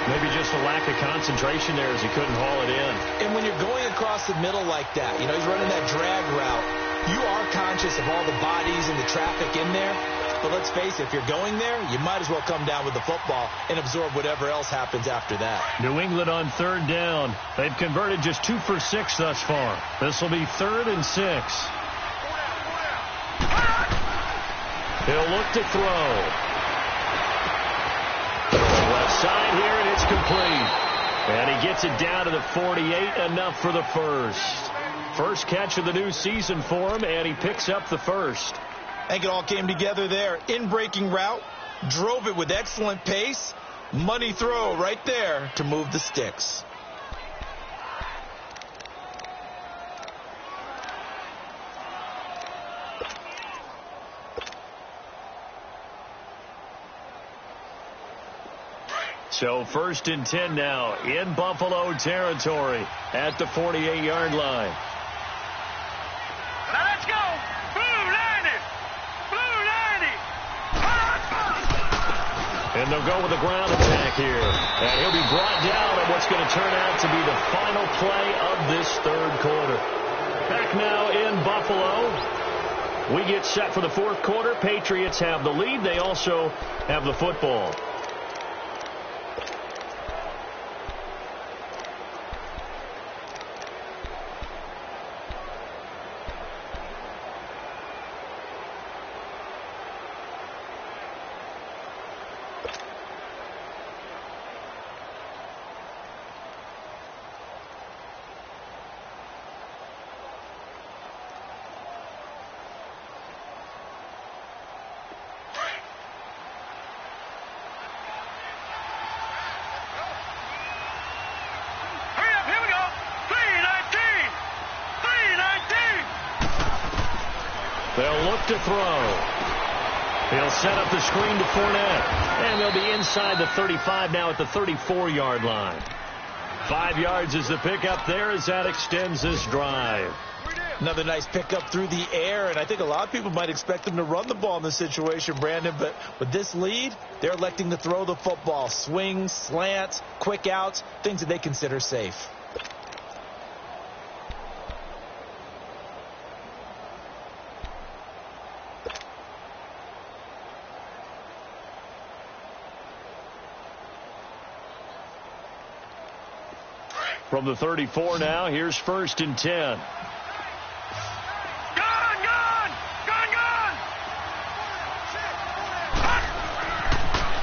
Maybe just a lack of concentration there as he couldn't haul it in. And when you're going across the middle like that, you know, he's running that drag route, you are conscious of all the bodies and the traffic in there. But let's face it, if you're going there, you might as well come down with the football and absorb whatever else happens after that. New England on 3rd down. They've converted just 2 for 6 thus far. This will be 3rd and 6. He'll look to throw. Left side here, and it's complete. And he gets it down to the 48, enough for the first. First catch of the new season for him, and he picks up the first. I think it all came together there. In-breaking route, drove it with excellent pace. Money throw right there to move the sticks. So 1st and 10 now in Buffalo territory at the 48-yard line. Now let's go. Blue, landed. And they'll go with a ground attack here. And he'll be brought down on what's going to turn out to be the final play of this third quarter. Back now in Buffalo. We get set for the 4th quarter. Patriots have the lead. They also have the football. They'll look to throw. He'll set up the screen to Fournette. And they'll be inside the 35 now at the 34-yard line. 5 yards is the pickup there as that extends this drive. Another nice pickup through the air, and I think a lot of people might expect them to run the ball in this situation, Brandon, but with this lead, they're electing to throw the football. Swings, slants, quick outs, things that they consider safe. From the 34 now, here's 1st and 10.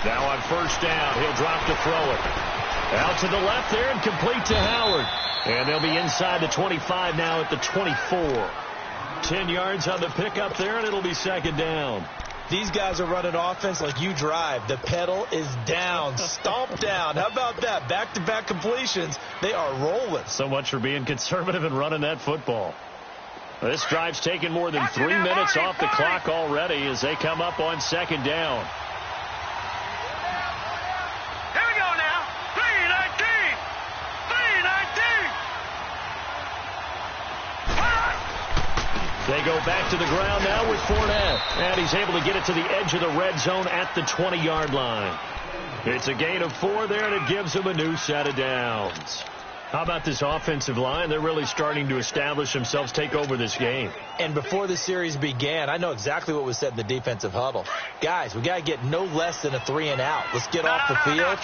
Now on 1st down, he'll drop to throw it. Out to the left there and complete to Howard. And they'll be inside the 25 now at the 24. 10 yards on the pickup there, and it'll be second down. These guys are running offense like you drive. The pedal is down, stomp down. How about that? Back-to-back completions. They are rolling. So much for being conservative and running that football. This drive's taken more than 3 minutes off the clock already as they come up on second down. Here we go now. 3-19. 3-19. They go back to the ground now with Fournette. And he's able to get it to the edge of the red zone at the 20-yard line. It's a gain of 4 there, and it gives them a new set of downs. How about this offensive line? They're really starting to establish themselves, take over this game. And before the series began, I know exactly what was said in the defensive huddle. Guys, we got to get no less than a 3-and-out. Let's get off the field.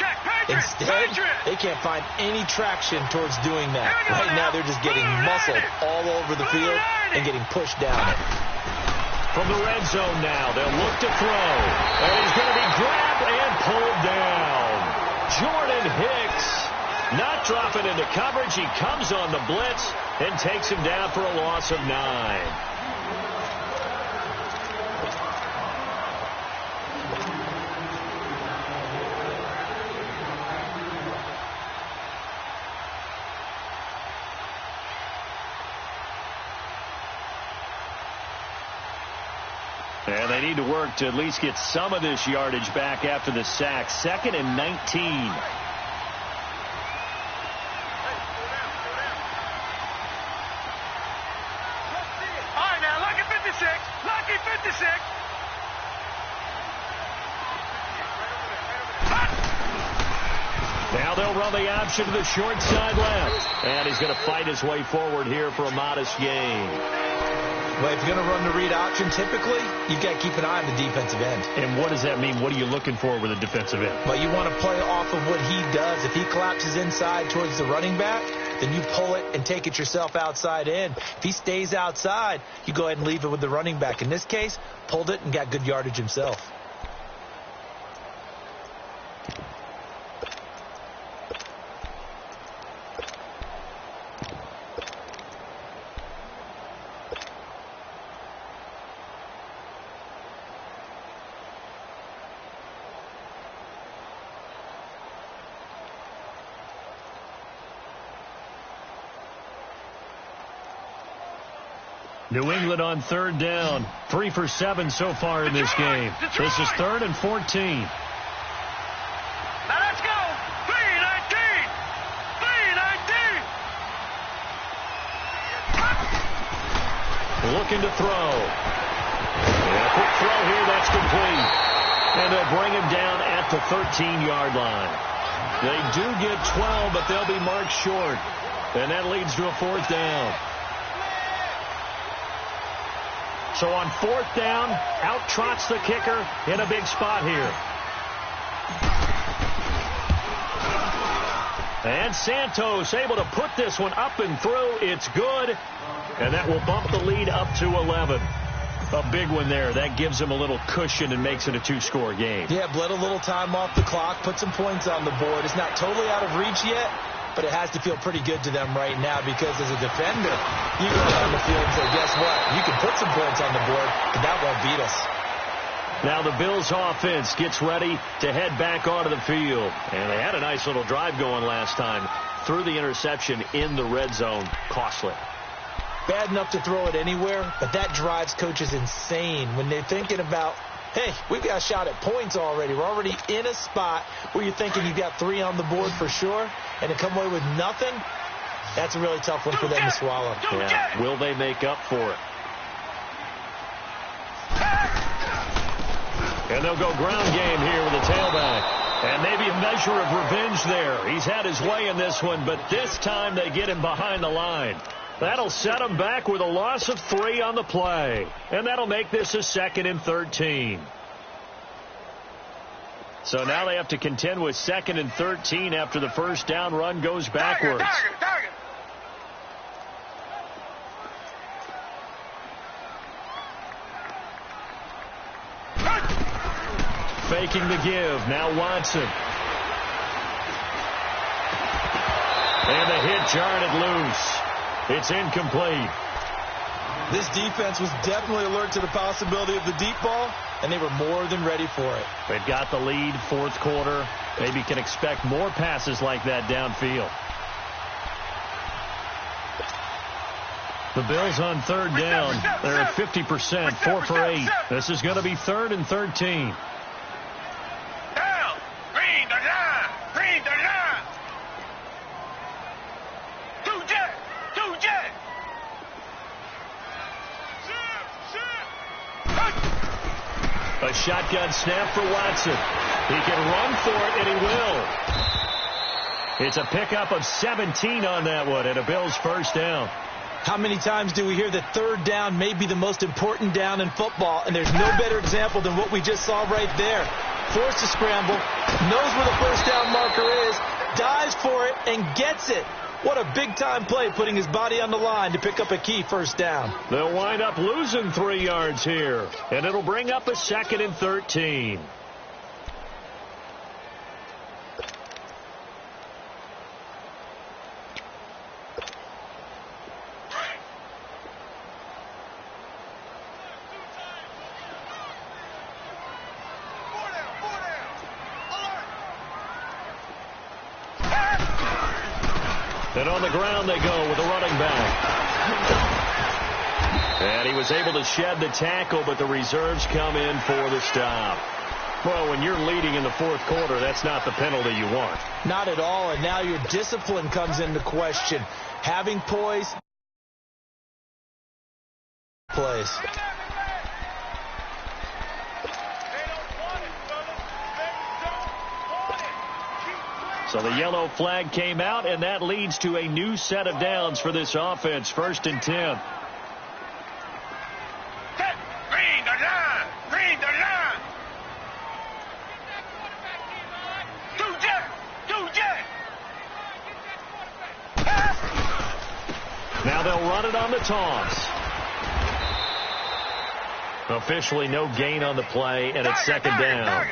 Instead, they can't find any traction towards doing that. Right now, they're just getting muscled all over the field and getting pushed down it. From the red zone now, they'll look to throw. And he's going to be grabbed and pulled down. Jordan Hicks. Not dropping into coverage. He comes on the blitz and takes him down for a loss of 9. And they need to work to at least get some of this yardage back after the sack. 2nd and 19. Lucky 56. Now they'll run the option to the short side left. And he's going to fight his way forward here for a modest gain. Well, if you're going to run the read option, typically, you've got to keep an eye on the defensive end. And what does that mean? What are you looking for with a defensive end? Well, you want to play off of what he does. If he collapses inside towards the running back, then you pull it and take it yourself outside in. If he stays outside, you go ahead and leave it with the running back. In this case, pulled it and got good yardage himself. New England on 3rd down. 3 for 7 so far in this game. This is 3rd and 14. Now let's go. 3-19. 3-19. Looking to throw. Yeah, quick throw here. That's complete. And they'll bring him down at the 13-yard line. They do get 12, but they'll be marked short. And that leads to a 4th down. So on 4th down, out trots the kicker in a big spot here. And Santos able to put this one up and through. It's good. And that will bump the lead up to 11. A big one there. That gives them a little cushion and makes it a 2-score game. Yeah, bled a little time off the clock, put some points on the board. It's not totally out of reach yet, but it has to feel pretty good to them right now because as a defender, you go down the field and say, guess what? You can put some points on the board, but that won't beat us. Now the Bills offense gets ready to head back onto the field. And they had a nice little drive going last time. Threw the interception in the red zone. Costly. Bad enough to throw it anywhere, but that drives coaches insane when they're thinking about, hey, we've got a shot at points already. We're already in a spot where you're thinking you've got 3 on the board for sure, and to come away with nothing, that's a really tough one for them to swallow. Yeah. Will they make up for it? And they'll go ground game here with a tailback. And maybe a measure of revenge there. He's had his way in this one, but this time they get him behind the line. That'll set him back with a loss of 3 on the play. And that'll make this a 2nd and 13. So now they have to contend with 2nd and 13 after the first down run goes backwards. Target. Faking the give. Now Watson. And the hit jarred it loose. It's incomplete. This defense was definitely alert to the possibility of the deep ball, and they were more than ready for it. They've got the lead, fourth quarter. Maybe can expect more passes like that downfield. The Bills on third down. They're at 50%, 4 for 8. This is going to be 3rd and 13. Down. Green the line. Green the line. Two jet. A shotgun snap for Watson. He can run for it, and he will. It's a pickup of 17 on that one, and a Bills first down. How many times do we hear that third down may be the most important down in football, and there's no better example than what we just saw right there. Forced to scramble, knows where the first down marker is, dives for it, and gets it. What a big-time play, putting his body on the line to pick up a key first down. They'll wind up losing 3 yards here, and it'll bring up a 2nd and 13. And on the ground they go with a running back. And he was able to shed the tackle, but the reserves come in for the stop. Well, when you're leading in the fourth quarter, that's not the penalty you want. Not at all, and now your discipline comes into question. Having poise plays. So the yellow flag came out, and that leads to a new set of downs for this offense. 1st and 10. Green the line. Green the line. Two jet. Now they'll run it on the toss. Officially no gain on the play, and it's 2nd down.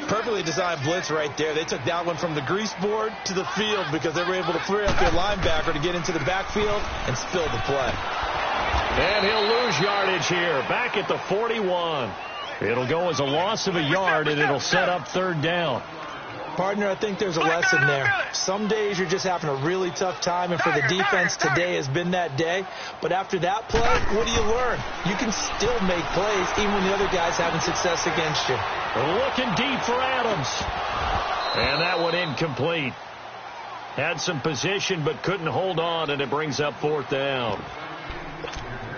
Perfectly designed blitz right there. They took that one from the grease board to the field because they were able to free up their linebacker to get into the backfield and spill the play. And he'll lose yardage here, back at the 41. It'll go as a loss of a yard, and it'll set up 3rd down. Partner, I think there's a lesson there. Some days you're just having a really tough time, and for the defense, today has been that day. But after that play, what do you learn? You can still make plays even when the other guy's having success against you. Looking deep for Adams. And that one incomplete. Had some position but couldn't hold on, and it brings up 4th down.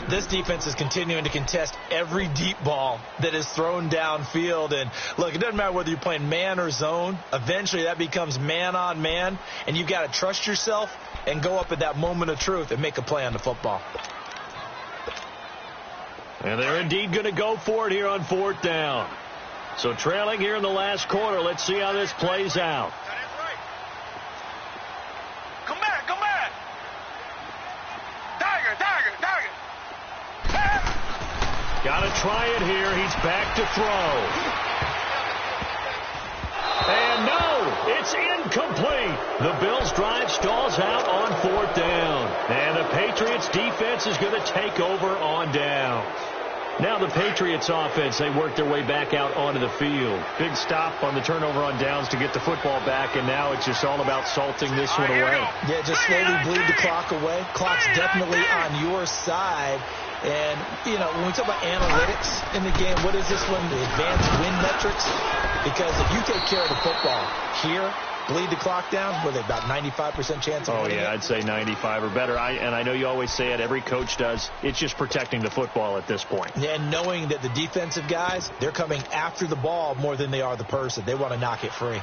This defense is continuing to contest every deep ball that is thrown downfield. And, look, it doesn't matter whether you're playing man or zone. Eventually that becomes man on man, and you've got to trust yourself and go up at that moment of truth and make a play on the football. And they're indeed going to go for it here on 4th down. So trailing here in the last quarter, let's see how this plays out. Come back. Tiger. Got to try it here. He's back to throw. And no, it's incomplete. The Bills' drive stalls out on 4th down. And the Patriots' defense is going to take over on downs. Now the Patriots offense, they work their way back out onto the field. Big stop on the turnover on downs to get the football back, and now it's just all about salting this one away. Yeah, just slowly bleed the clock away. Clock's definitely on your side. And, you know, when we talk about analytics in the game, what is this one? The advanced win metrics? Because if you take care of the football here, bleed the clock down, with about 95% chance of winning it? I'd say 95 or better. And I know you always say it, every coach does. It's just protecting the football at this point. And knowing that the defensive guys, they're coming after the ball more than they are the person. They want to knock it free.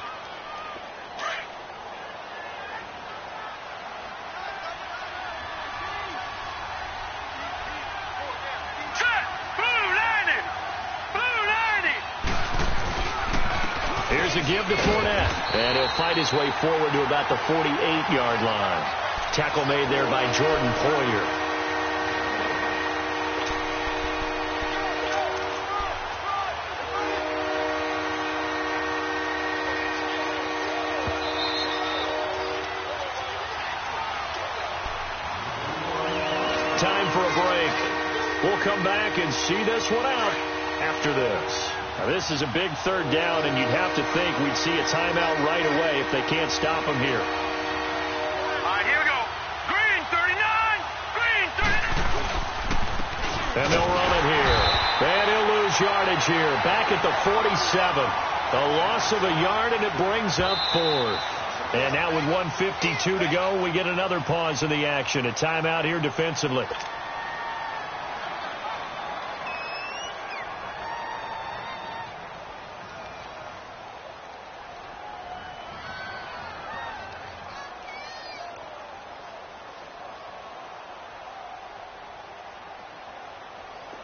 Here's a give to Fournette, and he'll fight his way forward to about the 48-yard line. Tackle made there by Jordan Poyer. for a break. We'll come back and see this one out after this. Now, this is a big third down, and you'd have to think we'd see a timeout right away if they can't stop him here. All right, here we go. Green 39. Green 39. And they'll run it here. And he'll lose yardage here. Back at the 47. A loss of a yard, and it brings up fourth. And now with 1:52 to go, we get another pause in the action. A timeout here defensively.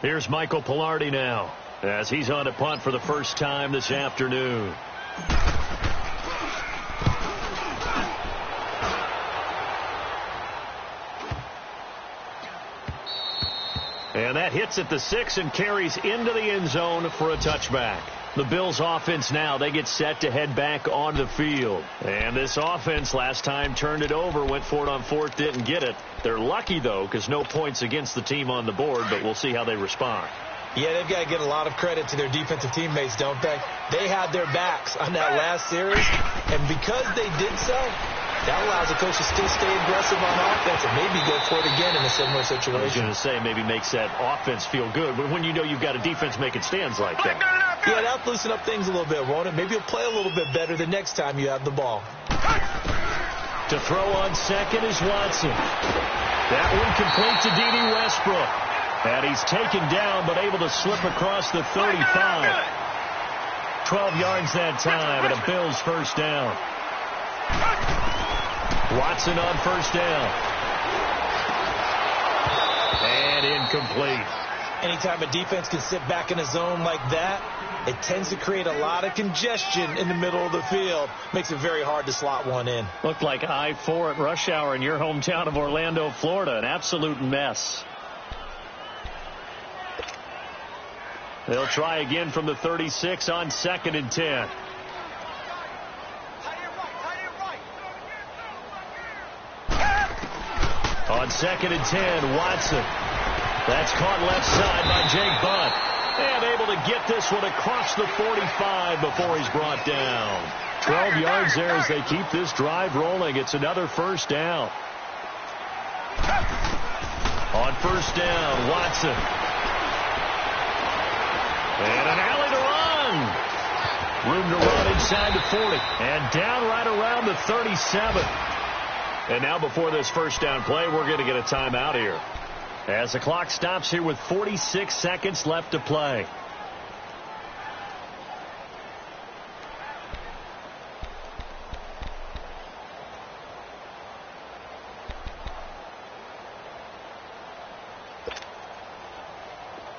Here's Michael Pilardi now, as he's on a punt for the first time this afternoon. And that hits at the 6 and carries into the end zone for a touchback. The Bills offense now, they get set to head back on the field. And this offense last time turned it over, went for it on fourth, didn't get it. They're lucky, though, because no points against the team on the board, but we'll see how they respond. Yeah, they've got to get a lot of credit to their defensive teammates, don't they? They had their backs on that last series, and because they did so, that allows the coach to still stay aggressive on offense and maybe go for it again in a similar situation. I was going to say maybe makes that offense feel good, but when you know you've got a defense making stands like that. Yeah, that'll loosen up things a little bit, won't it? Maybe you'll play a little bit better the next time you have the ball. To throw on second is Watson. That one complete to D.D. Westbrook. And he's taken down but able to slip across the 35. 12 yards that time and a Bills first down. Watson on first down. And incomplete. Anytime a defense can sit back in a zone like that, it tends to create a lot of congestion in the middle of the field. Makes it very hard to slot one in. Looked like I-4 at rush hour in your hometown of Orlando, Florida. An absolute mess. They'll try again from the 36 on 2nd and 10. On 2nd and 10, Watson. That's caught left side by Jake Butt. And able to get this one across the 45 before he's brought down. 12 yards there as they keep this drive rolling. It's another first down. On first down, Watson. And an alley to run. Room to run inside the 40. And down right around the 37. And now before this first down play, we're going to get a timeout here, as the clock stops here with 46 seconds left to play.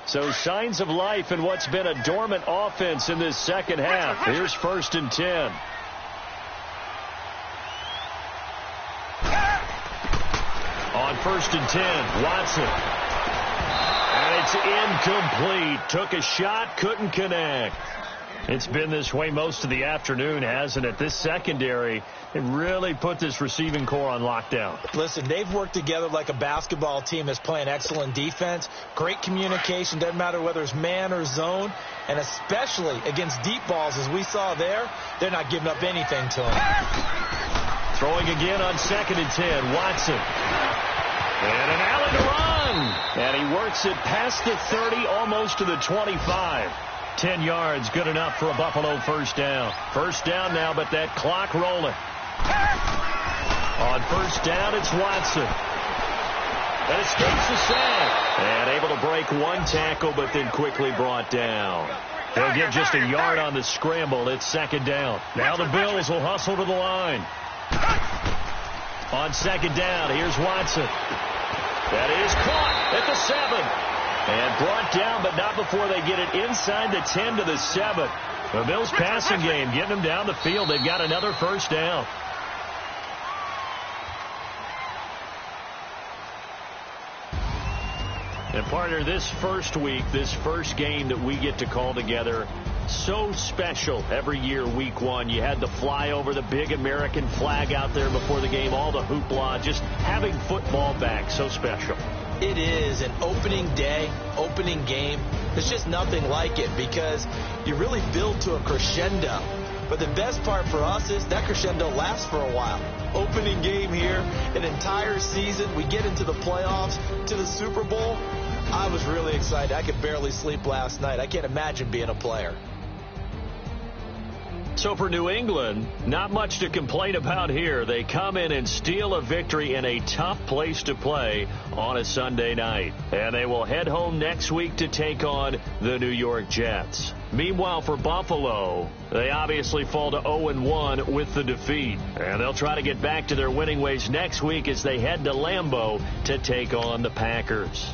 So signs of life in what's been a dormant offense in this second half. Here's 1st and 10. On 1st and 10, Watson. And it's incomplete. Took a shot, couldn't connect. It's been this way most of the afternoon, hasn't it? This secondary, it really put this receiving core on lockdown. Listen, they've worked together like a basketball team that's playing excellent defense. Great communication, doesn't matter whether it's man or zone. And especially against deep balls, as we saw there, they're not giving up anything to them. Throwing again on 2nd and 10, Watson. And an alley to run. And he works it past the 30, almost to the 25. 10 yards, good enough for a Buffalo first down. First down now, but that clock rolling. On first down, it's Watson. That escapes the sack. And able to break one tackle, but then quickly brought down. They'll get just a yard on the scramble. It's 2nd down. Now the Bills will hustle to the line. On 2nd down, here's Watson. That is caught at the 7. And brought down, but not before they get it inside the 10 to the 7. The Bills passing game, getting them down the field. They've got another first down. And partner, this first week, this first game that we get to call together, so special every year, week one. You had the flyover, the big American flag out there before the game, all the hoopla, just having football back, so special. It is an opening day, opening game. There's just nothing like it because you really build to a crescendo. But the best part for us is that crescendo lasts for a while. Opening game here, an entire season. We get into the playoffs, to the Super Bowl. I was really excited. I could barely sleep last night. I can't imagine being a player. So for New England, not much to complain about here. They come in and steal a victory in a tough place to play on a Sunday night. And they will head home next week to take on the New York Jets. Meanwhile, for Buffalo, they obviously fall to 0-1 with the defeat. And they'll try to get back to their winning ways next week as they head to Lambeau to take on the Packers.